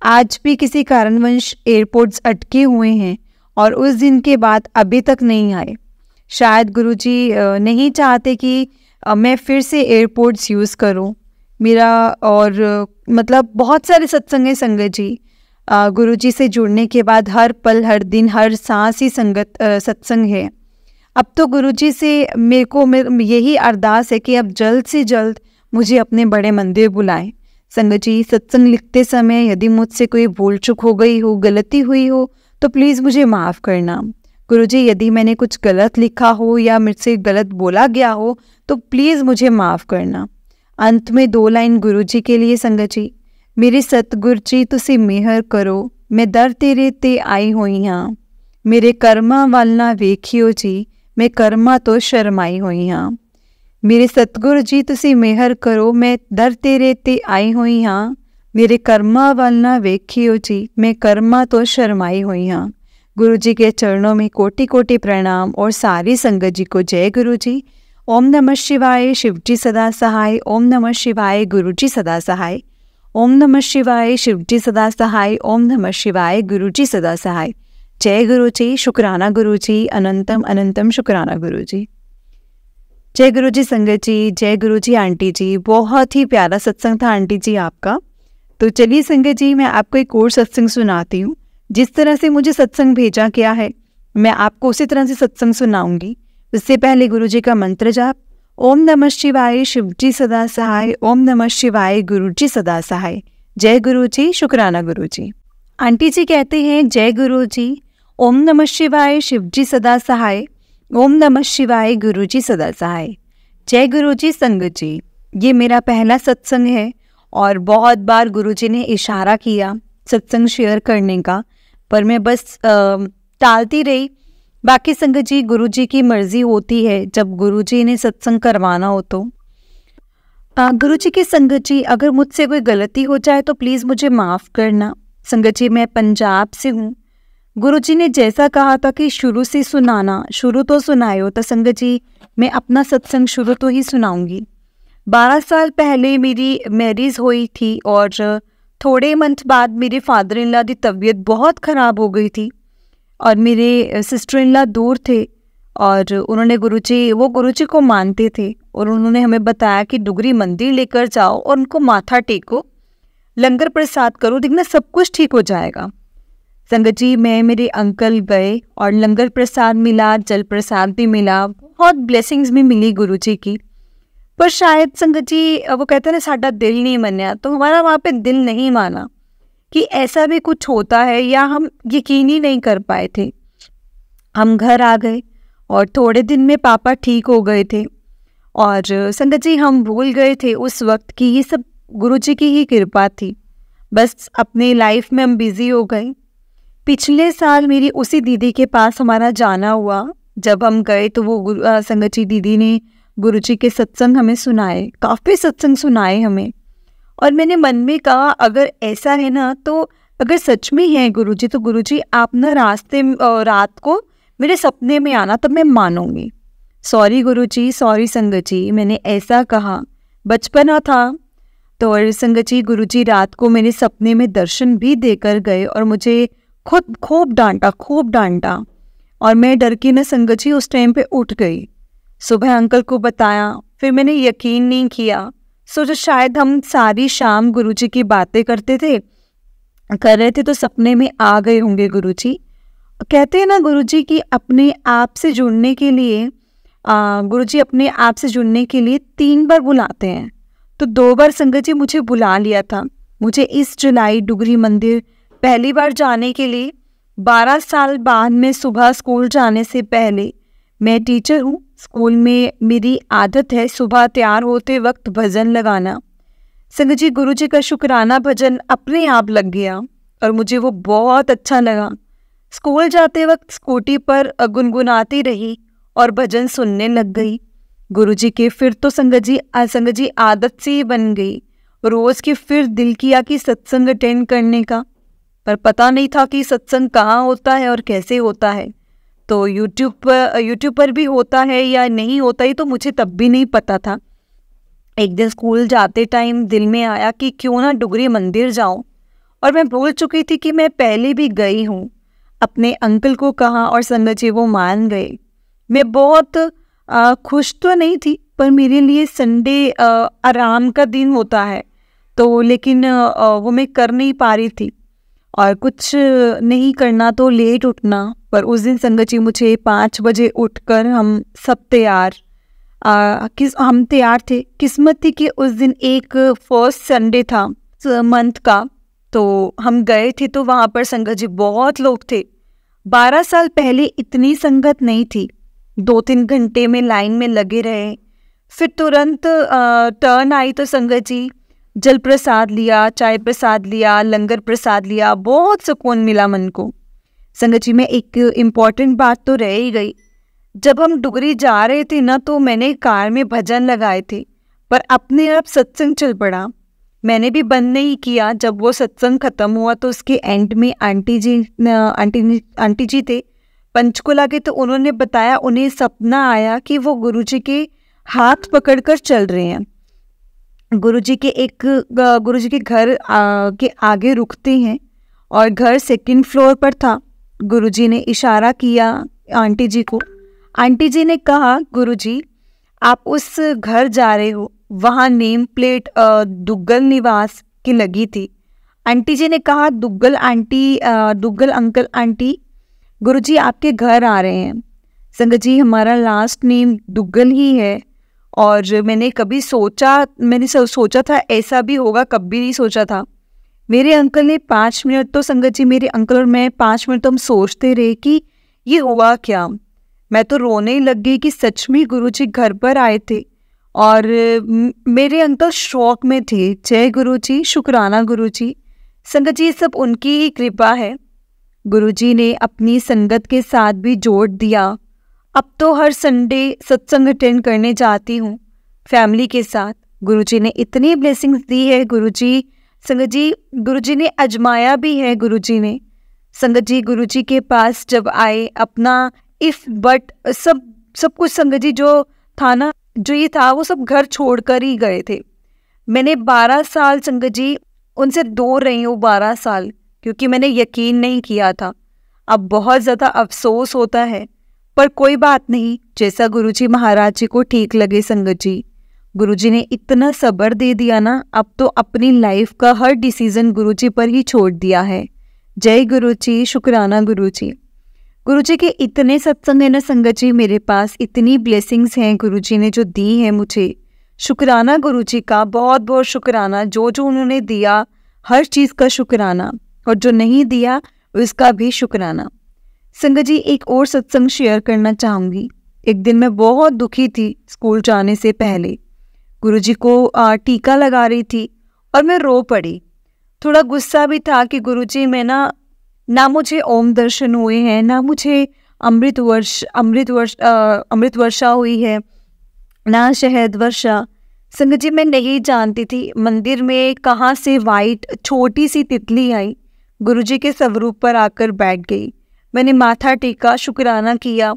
S1: आज भी किसी कारणवश एयरपोर्ट्स अटके हुए हैं और उस दिन के बाद अभी तक नहीं आए। शायद गुरुजी नहीं चाहते कि मैं फिर से एयरपोर्ट्स यूज़ करूं। मेरा और मतलब बहुत सारे सत्संग हैं संगत जी। गुरुजी से जुड़ने के बाद हर पल हर दिन हर सांस ही सत्संग है। अब तो गुरुजी से मेरे यही अरदास है कि अब जल्द से जल्द मुझे अपने बड़े मंदिर बुलाएं। संगत जी सत्संग लिखते समय यदि मुझसे कोई भूल चूक हो गई हो, गलती हुई हो, तो प्लीज़ मुझे माफ़ करना। गुरुजी यदि मैंने कुछ गलत लिखा हो या मुझसे गलत बोला गया हो तो प्लीज़ मुझे माफ़ करना। अंत में 2 लाइन गुरुजी के लिए संगत जी। मेरे सतगुर जी तुसी मेहर करो, मैं दर तेरे ते आई हुई हाँ। मेरे कर्मा वाल ना वेखियो जी, मैं कर्मा तो शर्माई हुई हाँ। मेरे सतगुर जी तुसी मेहर करो, मैं दर तेरे ते आई हुई हाँ। मेरे कर्मा वाल ना वेखियो जी, मैं कर्मा तो शर्माई हुई हाँ। गुरु जी के चरणों में कोटि कोटि प्रणाम और सारी संगत जी को जय गुरु जी। ओम नमः शिवाय, शिव जी सदा सहाय। ओम नमः शिवाय, गुरु जी सदा सहाय। ओम नमः शिवाय, शिव जी सदा सहाय। ओम नमः शिवाय, गुरु जी सदा सहाय। जय गुरु जी, शुक्राना गुरु जी, अनंतम शुक्राना गुरु जी। जय गुरु जी संगत जी, जय गुरु जी आंटी जी। बहुत ही प्यारा सत्संग था आंटी जी आपका। तो चलिए संगत जी मैं आपको एक और सत्संग सुनाती हूँ। जिस तरह से मुझे सत्संग भेजा गया है मैं आपको उसी तरह से सत्संग सुनाऊंगी। उससे पहले गुरु जी का मंत्र जाप। ओम नमः शिवाय, शिव जी सदा सहाय। ओम नमः शिवाय, गुरु जी सदा सहाय। जय गुरु जी, शुक्राना गुरु जी। आंटी जी कहते हैं जय गुरु जी। ओम नमः शिवाय, शिव जी सदा सहाय। ओम नमः शिवाय, गुरु जी सदा सहाय। जय गुरु जी संगत जी। ये मेरा पहला सत्संग है और बहुत बार गुरुजी ने इशारा किया सत्संग शेयर करने का, पर मैं बस टालती रही। बाकी संगत जी गुरुजी की मर्जी होती है, जब गुरुजी ने सत्संग करवाना हो तो। गुरुजी की संगत जी अगर मुझसे कोई गलती हो जाए तो प्लीज़ मुझे माफ़ करना। संगत जी मैं पंजाब से हूँ। गुरुजी ने जैसा कहा था कि शुरू से सुनाना, शुरू तो सुनाए हो, तो संगत जी मैं अपना सत्संग शुरू तो ही सुनाऊंगी। 12 साल पहले मेरी मैरिज हुई थी और थोड़े मंथ बाद मेरे फादर इन लॉ की तबीयत बहुत ख़राब हो गई थी और मेरे सिस्टर इन लॉ दूर थे और उन्होंने गुरुजी को मानते थे और उन्होंने हमें बताया कि डुगरी मंदिर लेकर जाओ और उनको माथा टेको, लंगर प्रसाद करो, देखना सब कुछ ठीक हो जाएगा। संगत जी मैं मेरे अंकल गए और लंगर प्रसाद मिला, जल प्रसाद भी मिला, बहुत ब्लेसिंग्स भी मिली गुरुजी की। पर शायद संगत जी वो कहते हैं ना, साडा दिल नहीं मान्या, तो हमारा वहाँ पे दिल नहीं माना कि ऐसा भी कुछ होता है, या हम यकीन ही नहीं कर पाए थे। हम घर आ गए और थोड़े दिन में पापा ठीक हो गए थे। और संगत जी हम भूल गए थे उस वक्त कि ये सब गुरुजी की ही कृपा थी। बस अपनी लाइफ में हम बिज़ी हो गए। पिछले साल मेरी उसी दीदी के पास हमारा जाना हुआ। जब हम गए तो वो संगत जी दीदी ने गुरुजी के सत्संग हमें सुनाए, काफ़ी सत्संग सुनाए हमें। और मैंने मन में कहा, अगर ऐसा है ना, तो अगर सच में है गुरुजी, तो गुरुजी आप ना रात को मेरे सपने में आना, तब मैं मानूंगी। सॉरी गुरुजी, सॉरी संगत जी, मैंने ऐसा कहा, बचपना था। तो और संगत जी गुरुजी रात को मेरे सपने में दर्शन भी देकर गए और मुझे खुद खूब डांटा। और मैं डर के ना संगत जी उस टाइम पे उठ गई। सुबह अंकल को बताया, फिर मैंने यकीन नहीं किया। सोचा शायद हम सारी शाम गुरुजी की बातें कर रहे थे तो सपने में आ गए होंगे गुरुजी। कहते हैं ना गुरुजी की अपने आप से जुड़ने के लिए गुरुजी अपने आप से जुड़ने के लिए 3 बार बुलाते हैं। तो 2 बार संगत जी मुझे बुला लिया था। मुझे इस जुलाई डुगरी मंदिर पहली बार जाने के लिए 12 साल बाद में सुबह स्कूल जाने से पहले, मैं टीचर हूँ, स्कूल में मेरी आदत है सुबह तैयार होते वक्त भजन लगाना। संगत जी गुरुजी का शुक्राना भजन अपने आप लग गया और मुझे वो बहुत अच्छा लगा। स्कूल जाते वक्त स्कूटी पर गुनगुनाती रही और भजन सुनने लग गई। गुरुजी के फिर तो संगत जी आदत सी बन गई। रोज़ के फिर दिल किया कि सत्संग अटेंड करने का, पर पता नहीं था कि सत्संग कहाँ होता है और कैसे होता है। तो यूट्यूब पर भी होता है या नहीं होता ही तो मुझे तब भी नहीं पता था। एक दिन स्कूल जाते टाइम दिल में आया कि क्यों ना डुगरी मंदिर जाऊं, और मैं भूल चुकी थी कि मैं पहले भी गई हूँ। अपने अंकल को कहा और संगत जी वो मान गए। मैं बहुत खुश तो नहीं थी, पर मेरे लिए संडे आराम का दिन होता है, तो लेकिन वो मैं कर नहीं पा रही थी। और कुछ नहीं करना तो लेट उठना, पर उस दिन संगत जी मुझे 5 बजे उठकर हम सब हम तैयार थे। किस्मत थी कि उस दिन एक फर्स्ट संडे था मंथ का, तो हम गए थे। तो वहाँ पर संगत जी बहुत लोग थे। 12 साल पहले इतनी संगत नहीं थी। 2-3 घंटे में लाइन में लगे रहे, फिर तुरंत टर्न आई तो संगत जी जल प्रसाद लिया, चाय प्रसाद लिया, लंगर प्रसाद लिया, बहुत सुकून मिला मन को। संगत जी में एक इम्पॉर्टेंट बात तो रह ही गई। जब हम डुगरी जा रहे थे ना, तो मैंने कार में भजन लगाए थे, पर अपने आप सत्संग चल पड़ा। मैंने भी बंद नहीं किया। जब वो सत्संग खत्म हुआ तो उसके एंड में आंटी जी थे पंचकुला के, तो उन्होंने बताया उन्हें सपना आया कि वो गुरुजी के हाथ पकड़कर चल रहे हैं। गुरुजी के घर के आगे रुकते हैं और घर 2nd फ्लोर पर था। गुरुजी ने इशारा किया आंटी जी को। आंटी जी ने कहा, गुरुजी आप उस घर जा रहे हो, वहाँ नेम प्लेट दुग्गल निवास की लगी थी। आंटी जी ने कहा, दुग्गल अंकल आंटी, गुरुजी आपके घर आ रहे हैं। संगत जी हमारा लास्ट नेम दुग्गल ही है, और मैंने सोचा था ऐसा भी होगा, कभी नहीं सोचा था। मेरे अंकल ने 5 मिनट तो संगत जी, मेरे अंकल और मैं 5 मिनट तो हम सोचते रहे कि ये हुआ क्या। मैं तो रोने ही लग गई कि सच में गुरुजी घर पर आए थे, और मेरे अंकल शौक में थे। जय गुरुजी, शुक्राना गुरुजी। संगत जी सब उनकी ही कृपा है। गुरुजी ने अपनी संगत के साथ भी जोड़ दिया। अब तो हर संडे सत्संग अटेंड करने जाती हूँ फैमिली के साथ। गुरुजी ने इतनी ब्लेसिंग्स दी है। संगत जी गुरुजी ने आजमाया भी है। गुरुजी ने संगत जी गुरुजी के पास जब आए, अपना इफ बट सब कुछ संगत जी जो था ना, जो ये था, वो सब घर छोड़कर ही गए थे। मैंने 12 साल संगत जी उनसे दूर रही हूँ, 12 साल, क्योंकि मैंने यकीन नहीं किया था। अब बहुत ज़्यादा अफसोस होता है, पर कोई बात नहीं, जैसा गुरुजी महाराज जी को ठीक लगे। संगत जी गुरुजी ने इतना सब्र दे दिया ना, अब तो अपनी लाइफ का हर डिसीजन गुरुजी पर ही छोड़ दिया है। जय गुरुजी, शुक्राना गुरुजी। गुरुजी के इतने सत्संग है ना संगत जी मेरे पास, इतनी ब्लेसिंग्स हैं गुरुजी ने जो दी हैं मुझे, शुक्राना गुरुजी का, बहुत बहुत शुक्राना। जो जो उन्होंने दिया हर चीज़ का शुक्राना, और जो नहीं दिया उसका भी शुक्राना। संगत जी, एक और सत्संग शेयर करना चाहूँगी। एक दिन मैं बहुत दुखी थी स्कूल जाने से पहले। गुरुजी को टीका लगा रही थी और मैं रो पड़ी। थोड़ा गुस्सा भी था कि गुरुजी, मैं ना मुझे ओम दर्शन हुए हैं, ना मुझे अमृत वर्षा हुई है, ना शहद वर्षा। संगत जी, मैं नहीं जानती थी मंदिर में कहाँ से वाइट छोटी सी तितली आई, गुरुजी के स्वरूप पर आकर बैठ गई। मैंने माथा टेका, शुक्राना किया।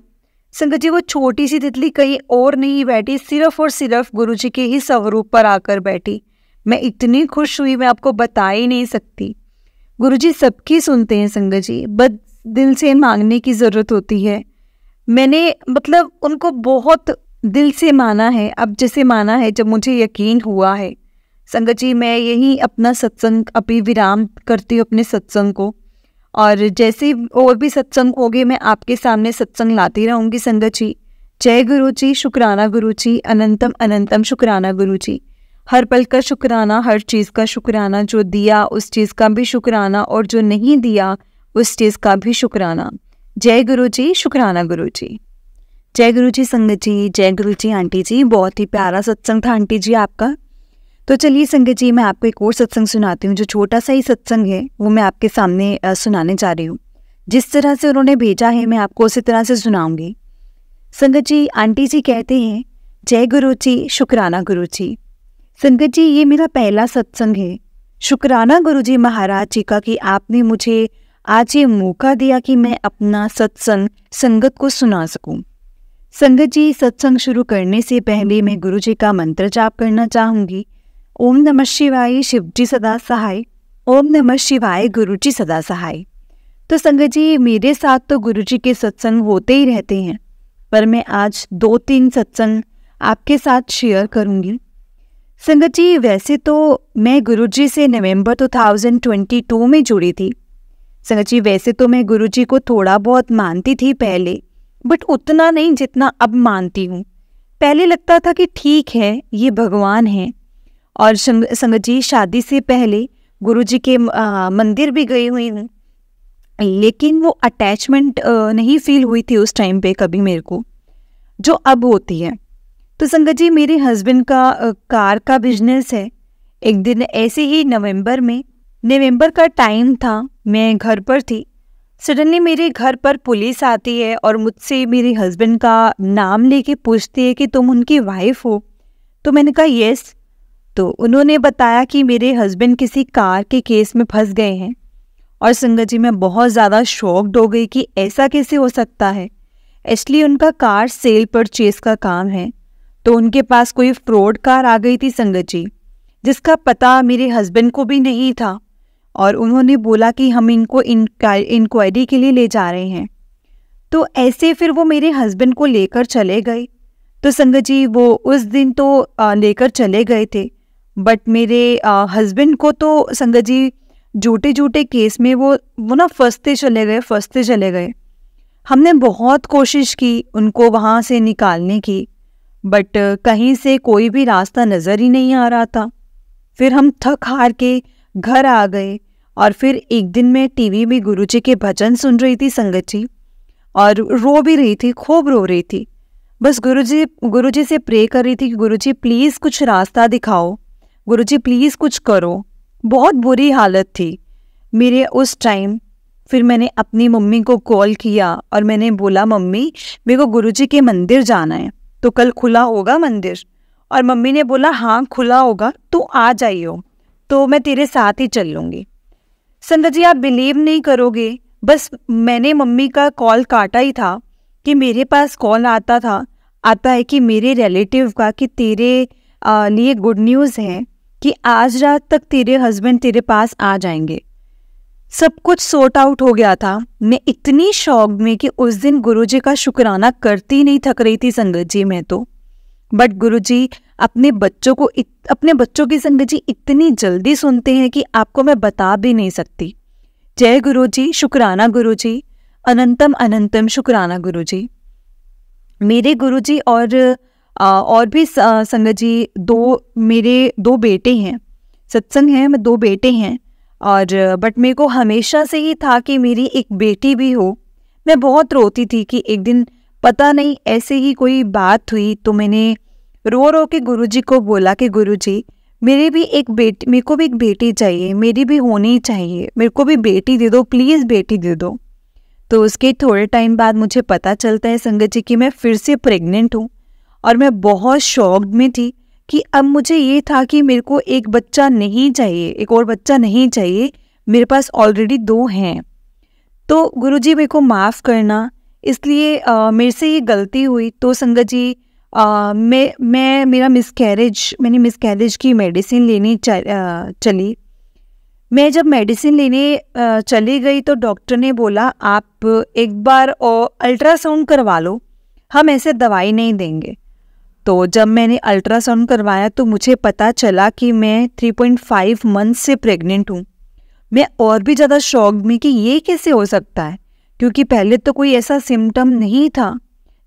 S1: संगत जी, वो छोटी सी तितली कहीं और नहीं बैठी, सिर्फ और सिर्फ गुरुजी के ही स्वरूप पर आकर बैठी। मैं इतनी खुश हुई, मैं आपको बता ही नहीं सकती। गुरुजी सबकी सुनते हैं संगत जी, बस दिल से मांगने की ज़रूरत होती है। मैंने मतलब उनको बहुत दिल से माना है, अब जैसे माना है जब मुझे यकीन हुआ है। संगत जी, मैं यही अपना सत्संग अभी विराम करती हूँ अपने सत्संग को, और जैसे और भी सत्संग होंगे मैं आपके सामने सत्संग लाती रहूँगी। संगत जी, जय गुरु जी, शुक्राना गुरु जी, अनंतम अनंतम शुक्राना गुरु जी। हर पल का शुक्राना, हर चीज़ का शुक्राना, जो दिया उस चीज़ का भी शुक्राना, और जो नहीं दिया उस चीज़ का भी शुक्राना। जय गुरु जी, शुक्राना गुरु जी। जय गुरु जी संगत जी, जय गुरु जी आंटी जी। बहुत ही प्यारा सत्संग था आंटी जी आपका। तो चलिए संगत जी, मैं आपको एक और सत्संग सुनाती हूँ, जो छोटा सा ही सत्संग है, वो मैं आपके सामने सुनाने जा रही हूँ। जिस तरह से उन्होंने भेजा है मैं आपको उसी तरह से सुनाऊंगी। संगत जी, आंटी जी कहते हैं, जय गुरु जी, शुक्राना गुरु जी। संगत जी, ये मेरा पहला सत्संग है। शुक्राना गुरु जी महाराज जी का कि आपने मुझे आज ये मौका दिया कि मैं अपना सत्संग संगत को सुना सकूं। संगत जी, सत्संग शुरू करने से पहले मैं गुरु जी का मंत्र जाप करना चाहूँगी। ओम नमः शिवाय, शिव जी सदा सहाय। ओम नमः शिवाय, गुरु जी सदा सहाय। तो संगत जी, मेरे साथ तो गुरु जी के सत्संग होते ही रहते हैं, पर मैं आज 2-3 सत्संग आपके साथ शेयर करूँगी। संगत जी, वैसे तो मैं गुरु जी से नवंबर 2022 में जुड़ी थी। संगत जी, वैसे तो मैं गुरु जी को थोड़ा बहुत मानती थी पहले, बट उतना नहीं जितना अब मानती हूँ। पहले लगता था कि ठीक है, ये भगवान है। और संगत जी, शादी से पहले गुरु जी के मंदिर भी गई हुई हूँ, लेकिन वो अटैचमेंट नहीं फील हुई थी उस टाइम पे कभी मेरे को, जो अब होती है। तो संगत जी, मेरे हस्बैंड का कार का बिजनेस है। एक दिन ऐसे ही नवंबर का टाइम था, मैं घर पर थी। सडनली मेरे घर पर पुलिस आती है और मुझसे मेरे हस्बैंड का नाम लेके पूछती है कि तुम उनकी वाइफ हो। तो मैंने कहा यस। तो उन्होंने बताया कि मेरे हस्बैंड किसी कार के केस में फंस गए हैं। और संगत जी, मैं बहुत ज़्यादा शॉक्ड हो गई कि ऐसा कैसे हो सकता है। एक्चुअली उनका कार सेल परचेज का काम है, तो उनके पास कोई फ्रॉड कार आ गई थी संगत जी, जिसका पता मेरे हस्बैंड को भी नहीं था। और उन्होंने बोला कि हम इनको इंक्वायरी के लिए ले जा रहे हैं। तो ऐसे फिर वो मेरे हस्बैंड को लेकर चले गए। तो संगत जी, वो उस दिन तो लेकर चले गए थे, बट मेरे हस्बैंड को तो संगत जी झूठे केस में वो ना फंसते चले गए। हमने बहुत कोशिश की उनको वहाँ से निकालने की, बट कहीं से कोई भी रास्ता नज़र ही नहीं आ रहा था। फिर हम थक हार के घर आ गए, और फिर एक दिन मैं टीवी में गुरुजी के भजन सुन रही थी संगत जी, और रो भी रही थी, खूब रो रही थी। बस गुरुजी से प्रे कर रही थी कि गुरुजी प्लीज़ कुछ रास्ता दिखाओ, गुरुजी प्लीज़ कुछ करो। बहुत बुरी हालत थी मेरे उस टाइम। फिर मैंने अपनी मम्मी को कॉल किया और मैंने बोला, मम्मी मेरे को गुरुजी के मंदिर जाना है, तो कल खुला होगा मंदिर? और मम्मी ने बोला हाँ खुला होगा, तो आ जाइयो, तो मैं तेरे साथ ही चल लूँगी। संगत जी, आप बिलीव नहीं करोगे, बस मैंने मम्मी का कॉल काटा ही था कि मेरे पास कॉल आता है कि मेरे रिलेटिव का कि तेरे लिए गुड न्यूज़ है कि आज रात तक तेरे हस्बैंड तेरे पास आ जाएंगे। सब कुछ सॉर्ट आउट हो गया था। मैं इतनी शॉक में कि उस दिन गुरुजी का शुक्राना करती नहीं थक रही थी संगत जी मैं तो। बट गुरुजी अपने बच्चों की संगत जी इतनी जल्दी सुनते हैं कि आपको मैं बता भी नहीं सकती। जय गुरुजी, शुक्राना गुरुजी, अनंतम अनंतम शुक्राना गुरुजी। मेरे गुरुजी और और भी संगत जी मेरे दो बेटे हैं, सत्संग है में दो बेटे हैं, और बट मेरे को हमेशा से ही था कि मेरी एक बेटी भी हो। मैं बहुत रोती थी कि एक दिन पता नहीं ऐसे ही कोई बात हुई तो मैंने रो रो के गुरुजी को बोला कि गुरुजी मेरे को भी एक बेटी चाहिए, मेरी भी होनी चाहिए, मेरे को भी बेटी दे दो, प्लीज़ बेटी दे दो। तो उसके थोड़े टाइम बाद मुझे पता चलता है संगत जी कि मैं फिर से प्रेग्नेंट हूँ, और मैं बहुत शॉक्ड में थी कि अब मुझे ये था कि मेरे को एक बच्चा नहीं चाहिए, एक और बच्चा नहीं चाहिए, मेरे पास ऑलरेडी 2 हैं। तो गुरुजी मेरे को माफ़ करना, इसलिए मेरे से ये गलती हुई। तो संगत जी मैंने मिसकैरेज की मेडिसिन लेने चली। मैं जब मेडिसिन लेने चली गई तो डॉक्टर ने बोला आप एक बार अल्ट्रासाउंड करवा लो, हम ऐसे दवाई नहीं देंगे। तो जब मैंने अल्ट्रासाउंड करवाया तो मुझे पता चला कि मैं 3.5 मंथ से प्रेग्नेंट हूँ। मैं और भी ज़्यादा शॉक्ड में कि ये कैसे हो सकता है, क्योंकि पहले तो कोई ऐसा सिम्टम नहीं था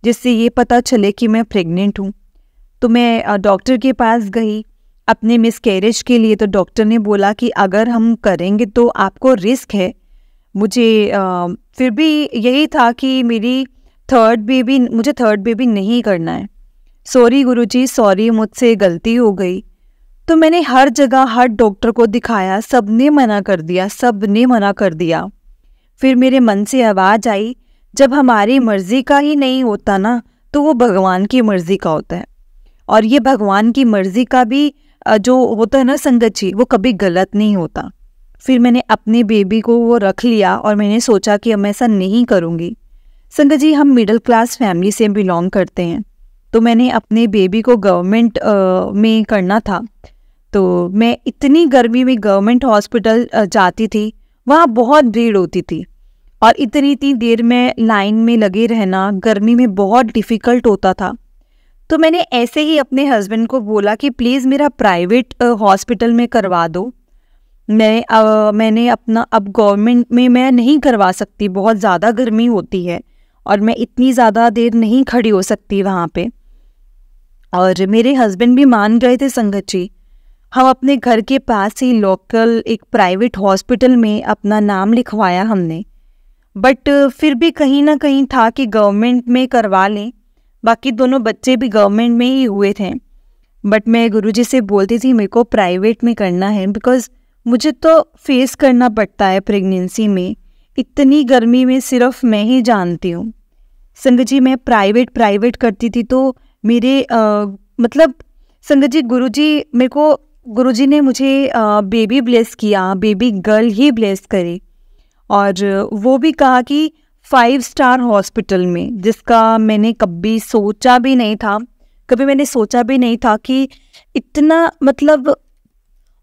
S1: जिससे ये पता चले कि मैं प्रेग्नेंट हूँ। तो मैं डॉक्टर के पास गई अपने मिसकैरेज के लिए। तो डॉक्टर ने बोला कि अगर हम करेंगे तो आपको रिस्क है। मुझे फिर भी यही था कि मुझे थर्ड बेबी नहीं करना है। सॉरी गुरुजी, सॉरी, मुझसे गलती हो गई। तो मैंने हर जगह हर डॉक्टर को दिखाया, सबने मना कर दिया। फिर मेरे मन से आवाज़ आई, जब हमारी मर्जी का ही नहीं होता ना तो वो भगवान की मर्जी का होता है, और ये भगवान की मर्जी का भी जो होता है ना संगत जी, वो कभी गलत नहीं होता। फिर मैंने अपने बेबी को वो रख लिया और मैंने सोचा कि अब मैं ऐसा नहीं करूँगी। संगत जी, हम मिडिल क्लास फैमिली से बिलोंग करते हैं, तो मैंने अपने बेबी को गवर्नमेंट में करना था। तो मैं इतनी गर्मी में गवर्नमेंट हॉस्पिटल जाती थी, वहाँ बहुत भीड़ होती थी, और इतनी देर में लाइन में लगे रहना गर्मी में बहुत डिफ़िकल्ट होता था। तो मैंने ऐसे ही अपने हस्बैंड को बोला कि प्लीज़ मेरा प्राइवेट हॉस्पिटल में करवा दो। मैंने अपना अब गवर्नमेंट में मैं नहीं करवा सकती, बहुत ज़्यादा गर्मी होती है और मैं इतनी ज़्यादा देर नहीं खड़ी हो सकती वहाँ पे। और मेरे हस्बैंड भी मान गए थे संगत जी। हम अपने घर के पास ही लोकल एक प्राइवेट हॉस्पिटल में अपना नाम लिखवाया हमने, बट फिर भी कहीं ना कहीं था कि गवर्नमेंट में करवा लें। बाकी दोनों बच्चे भी गवर्नमेंट में ही हुए थे, बट मैं गुरुजी से बोलती थी मेरे को प्राइवेट में करना है, बिकॉज़ मुझे तो फेस करना पड़ता है प्रेगनेंसी में, इतनी गर्मी में सिर्फ मैं ही जानती हूँ। संगत जी, मैं प्राइवेट करती थी तो मेरे मतलब संगत जी, गुरुजी ने मुझे बेबी ब्लेस किया, बेबी गर्ल ही ब्लेस करे, और वो भी कहा कि 5 स्टार हॉस्पिटल में, जिसका मैंने कभी सोचा भी नहीं था, कभी मैंने सोचा भी नहीं था कि इतना मतलब,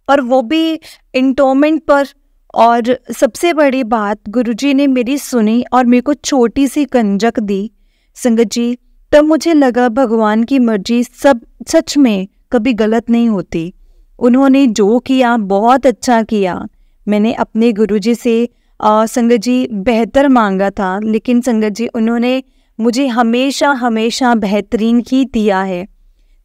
S1: और वो भी इंटोमेंट पर। और सबसे बड़ी बात, गुरुजी ने मेरी सुनी और मेरे को छोटी सी कंजक दी संगत जी। तब मुझे लगा भगवान की मर्जी सब सच में कभी गलत नहीं होती। उन्होंने जो किया बहुत अच्छा किया। मैंने अपने गुरुजी से संगत जी बेहतर मांगा था, लेकिन संगत जी उन्होंने मुझे हमेशा बेहतरीन ही दिया है।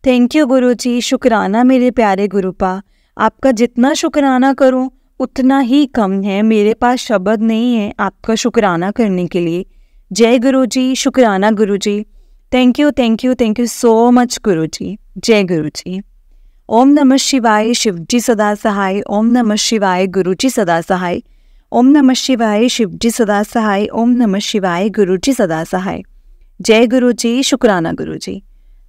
S1: थैंक यू गुरुजी, शुक्राना मेरे प्यारे गुरुपा। आपका जितना शुक्राना करूं उतना ही कम है, मेरे पास शब्द नहीं है आपका शुक्राना करने के लिए। जय गुरुजी, शुक्राना गुरुजी, थैंक यू सो मच गुरुजी। जय गुरुजी। ओम नमः शिवाय, शिवजी सदा सहाय। ओम नमः शिवाय, गुरुजी सदा सहाय। ओम नमः शिवाय, शिवजी सदा सहाय। ओम नमः शिवाय, गुरुजी सदा सहाय। जय गुरुजी, शुक्राना गुरुजी।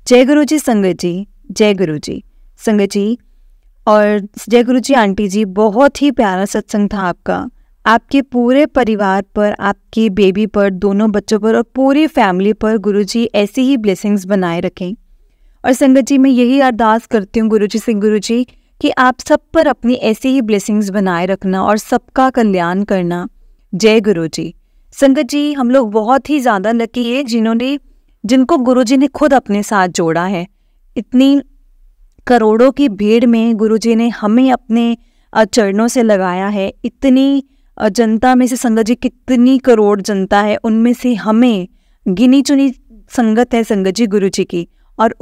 S1: जय गुरुजी संगत जी, जय गुरुजी संगत जी, और जय गुरुजी आंटी जी। बहुत ही प्यारा सत्संग था आपका। आपके पूरे परिवार पर, आपकी बेबी पर, दोनों बच्चों पर और पूरी फैमिली पर गुरुजी ऐसी ही ब्लेसिंग्स बनाए रखें। और संगत जी, मैं यही अरदास करती हूँ गुरुजी से, गुरुजी कि आप सब पर अपनी ऐसी ही ब्लेसिंग्स बनाए रखना और सबका कल्याण करना। जय गुरुजी। संगत जी, हम लोग बहुत ही ज़्यादा लकी है जिनको गुरुजी ने खुद अपने साथ जोड़ा है। इतनी करोड़ों की भीड़ में गुरुजी ने हमें अपने चरणों से लगाया है। इतनी जनता में से संगत जी, कितनी करोड़ जनता है, उनमें से हमें गिनी चुनी संगत है संगत जी गुरुजी की, और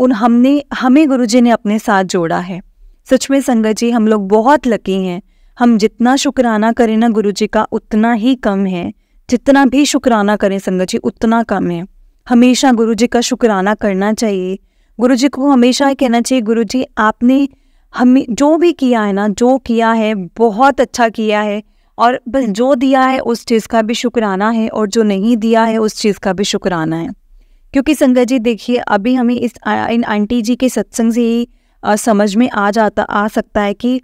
S1: हमें गुरुजी ने अपने साथ जोड़ा है। सच में संगत जी हम लोग बहुत लकी हैं। हम जितना शुक्राना करें ना गुरुजी का उतना ही कम है, जितना भी शुक्राना करें संगत जी उतना कम है। हमेशा गुरुजी का शुक्राना करना चाहिए। गुरुजी को हमेशा कहना चाहिए गुरुजी आपने हमें जो भी किया है ना, जो किया है बहुत अच्छा किया है, और बस जो दिया है उस चीज़ का भी शुक्राना है और जो नहीं दिया है उस चीज़ का भी शुक्राना है। क्योंकि संगत जी देखिए अभी हमें इन आंटी जी के सत्संग से ही समझ में आ सकता है कि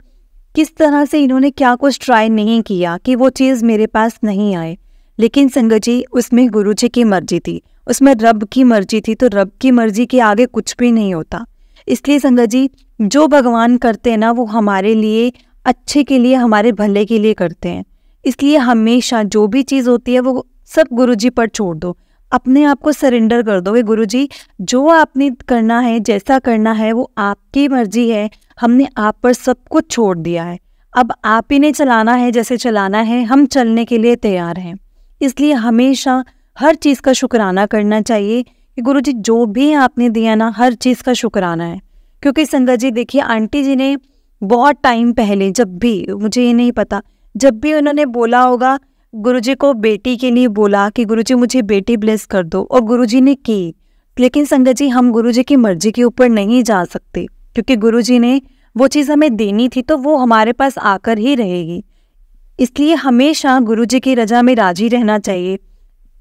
S1: किस तरह से इन्होंने क्या कुछ ट्राई नहीं किया कि वो चीज़ मेरे पास नहीं आए। लेकिन संगत जी उसमें गुरु जी की मर्जी थी, उसमें रब की मर्जी थी, तो रब की मर्जी के आगे कुछ भी नहीं होता। इसलिए संगत जी जो भगवान करते हैं ना वो हमारे लिए अच्छे के लिए, हमारे भले के लिए करते हैं। इसलिए हमेशा जो भी चीज़ होती है वो सब गुरु जी पर छोड़ दो, अपने आप को सरेंडर कर दो कि गुरु जी जो आपने करना है, जैसा करना है वो आपकी मर्जी है, हमने आप पर सब कुछ छोड़ दिया है, अब आप ही ने चलाना है, जैसे चलाना है हम चलने के लिए तैयार हैं। इसलिए हमेशा हर चीज़ का शुक्राना करना चाहिए कि गुरु जी जो भी आपने दिया ना हर चीज़ का शुक्राना है। क्योंकि संगत जी देखिए आंटी जी ने बहुत टाइम पहले, जब भी, मुझे ये नहीं पता, जब भी उन्होंने बोला होगा गुरुजी को बेटी के लिए बोला कि गुरुजी मुझे बेटी ब्लेस कर दो, और गुरुजी ने की। लेकिन संगत जी हम गुरुजी की मर्जी के ऊपर नहीं जा सकते, क्योंकि गुरुजी ने वो चीज़ हमें देनी थी तो वो हमारे पास आकर ही रहेगी। इसलिए हमेशा गुरुजी की रजा में राजी रहना चाहिए।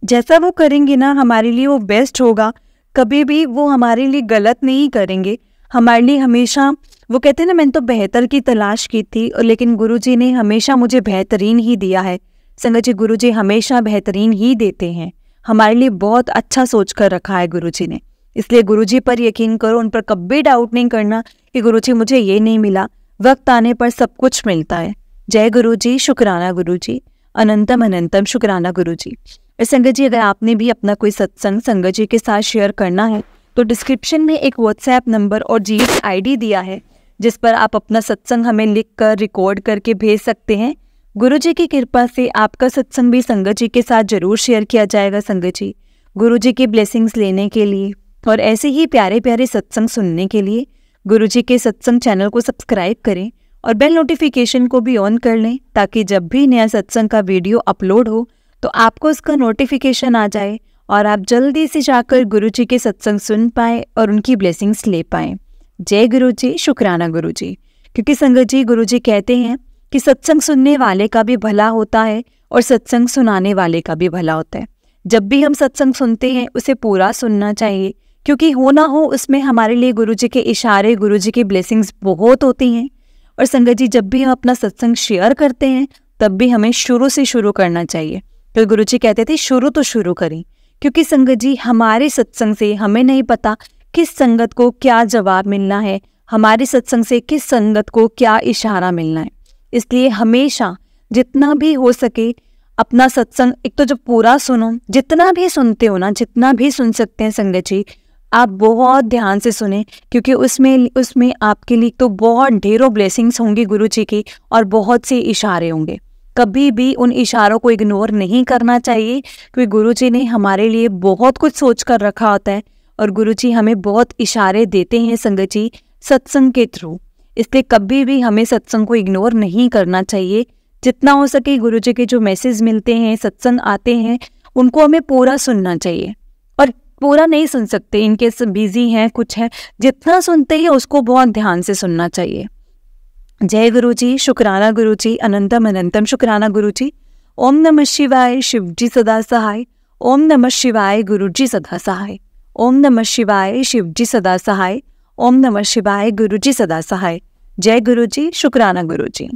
S1: जैसा वो करेंगे ना हमारे लिए वो बेस्ट होगा, कभी भी वो हमारे लिए गलत नहीं करेंगे। हमारे लिए हमेशा, वो कहते हैं ना मैंने तो बेहतर की तलाश की थी, लेकिन गुरुजी ने हमेशा मुझे बेहतरीन ही दिया है। संगत जी गुरुजी हमेशा बेहतरीन ही देते हैं, हमारे लिए बहुत अच्छा सोच कर रखा है गुरुजी ने। इसलिए गुरुजी पर यकीन करो, उन पर कभी डाउट नहीं करना कि गुरुजी मुझे ये नहीं मिला, वक्त आने पर सब कुछ मिलता है। जय गुरुजी, शुक्राना गुरुजी, अनंतम अनंतम शुक्राना गुरुजी। संगत जी अगर आपने भी अपना कोई सत्संग संगत जी के साथ शेयर करना है तो डिस्क्रिप्शन में एक व्हाट्सएप नंबर और जीएस आईडी दिया है, जिस पर आप अपना सत्संग हमें लिख कर रिकॉर्ड करके भेज सकते हैं। गुरुजी की कृपा से आपका सत्संग भी संगत जी के साथ जरूर शेयर किया जाएगा। संगत जी गुरुजी की ब्लेसिंग्स लेने के लिए और ऐसे ही प्यारे प्यारे सत्संग सुनने के लिए गुरुजी के सत्संग चैनल को सब्सक्राइब करें और बेल नोटिफिकेशन को भी ऑन कर लें, ताकि जब भी नया सत्संग का वीडियो अपलोड हो तो आपको उसका नोटिफिकेशन आ जाए और आप जल्दी से जाकर गुरुजी के सत्संग सुन पाएँ और उनकी ब्लेसिंग्स ले पाएँ। जय गुरुजी, शुक्राना गुरुजी। क्योंकि संगत जी गुरुजी कहते हैं कि सत्संग सुनने वाले का भी भला होता है और सत्संग सुनाने वाले का भी भला होता है। जब भी हम सत्संग सुनते हैं उसे पूरा सुनना चाहिए, क्योंकि हो ना हो उसमें हमारे लिए गुरुजी के इशारे, गुरुजी की ब्लेसिंग्स बहुत होती हैं। और संगत जी जब भी हम अपना सत्संग शेयर करते हैं तब भी हमें शुरू से शुरू करना चाहिए। तो गुरुजी कहते थे शुरू तो शुरू करें, क्योंकि संगत जी हमारे सत्संग से हमें नहीं पता किस संगत को क्या जवाब मिलना है, हमारे सत्संग से किस संगत को क्या इशारा मिलना है। इसलिए हमेशा जितना भी हो सके अपना सत्संग एक तो जब पूरा सुनो, जितना भी सुनते हो ना, जितना भी सुन सकते हैं संगत जी, आप बहुत ध्यान से सुने, क्योंकि उसमें आपके लिए तो बहुत ढेरों ब्लेसिंग्स होंगी गुरु जी की और बहुत से इशारे होंगे। कभी भी उन इशारों को इग्नोर नहीं करना चाहिए, क्योंकि गुरु जी ने हमारे लिए बहुत कुछ सोच कर रखा होता है और गुरु जी हमें बहुत इशारे देते हैं संगत जी सत्संग के थ्रू। इसलिए कभी भी हमें सत्संग को इग्नोर नहीं करना चाहिए। जितना हो सके गुरु जी के जो मैसेज मिलते हैं, सत्संग आते हैं, उनको हमें पूरा सुनना चाहिए। और पूरा नहीं सुन सकते, इनके सब बिजी हैं, कुछ है, जितना सुनते हैं उसको बहुत ध्यान से सुनना चाहिए। जय गुरु जी, शुक्राना गुरु जी, अनंतम अनंतम शुक्राना गुरु जी। ओम नमः शिवाय, शिव जी सदा सहाय। ओम नमः शिवाय, गुरु जी सदा सहाय। ओम नमः शिवाय, शिव जी सदा सहाय। ओम नमः शिवाय, गुरु जी सदा सहाय। जय गुरु जी, शुक्राना गुरु जी।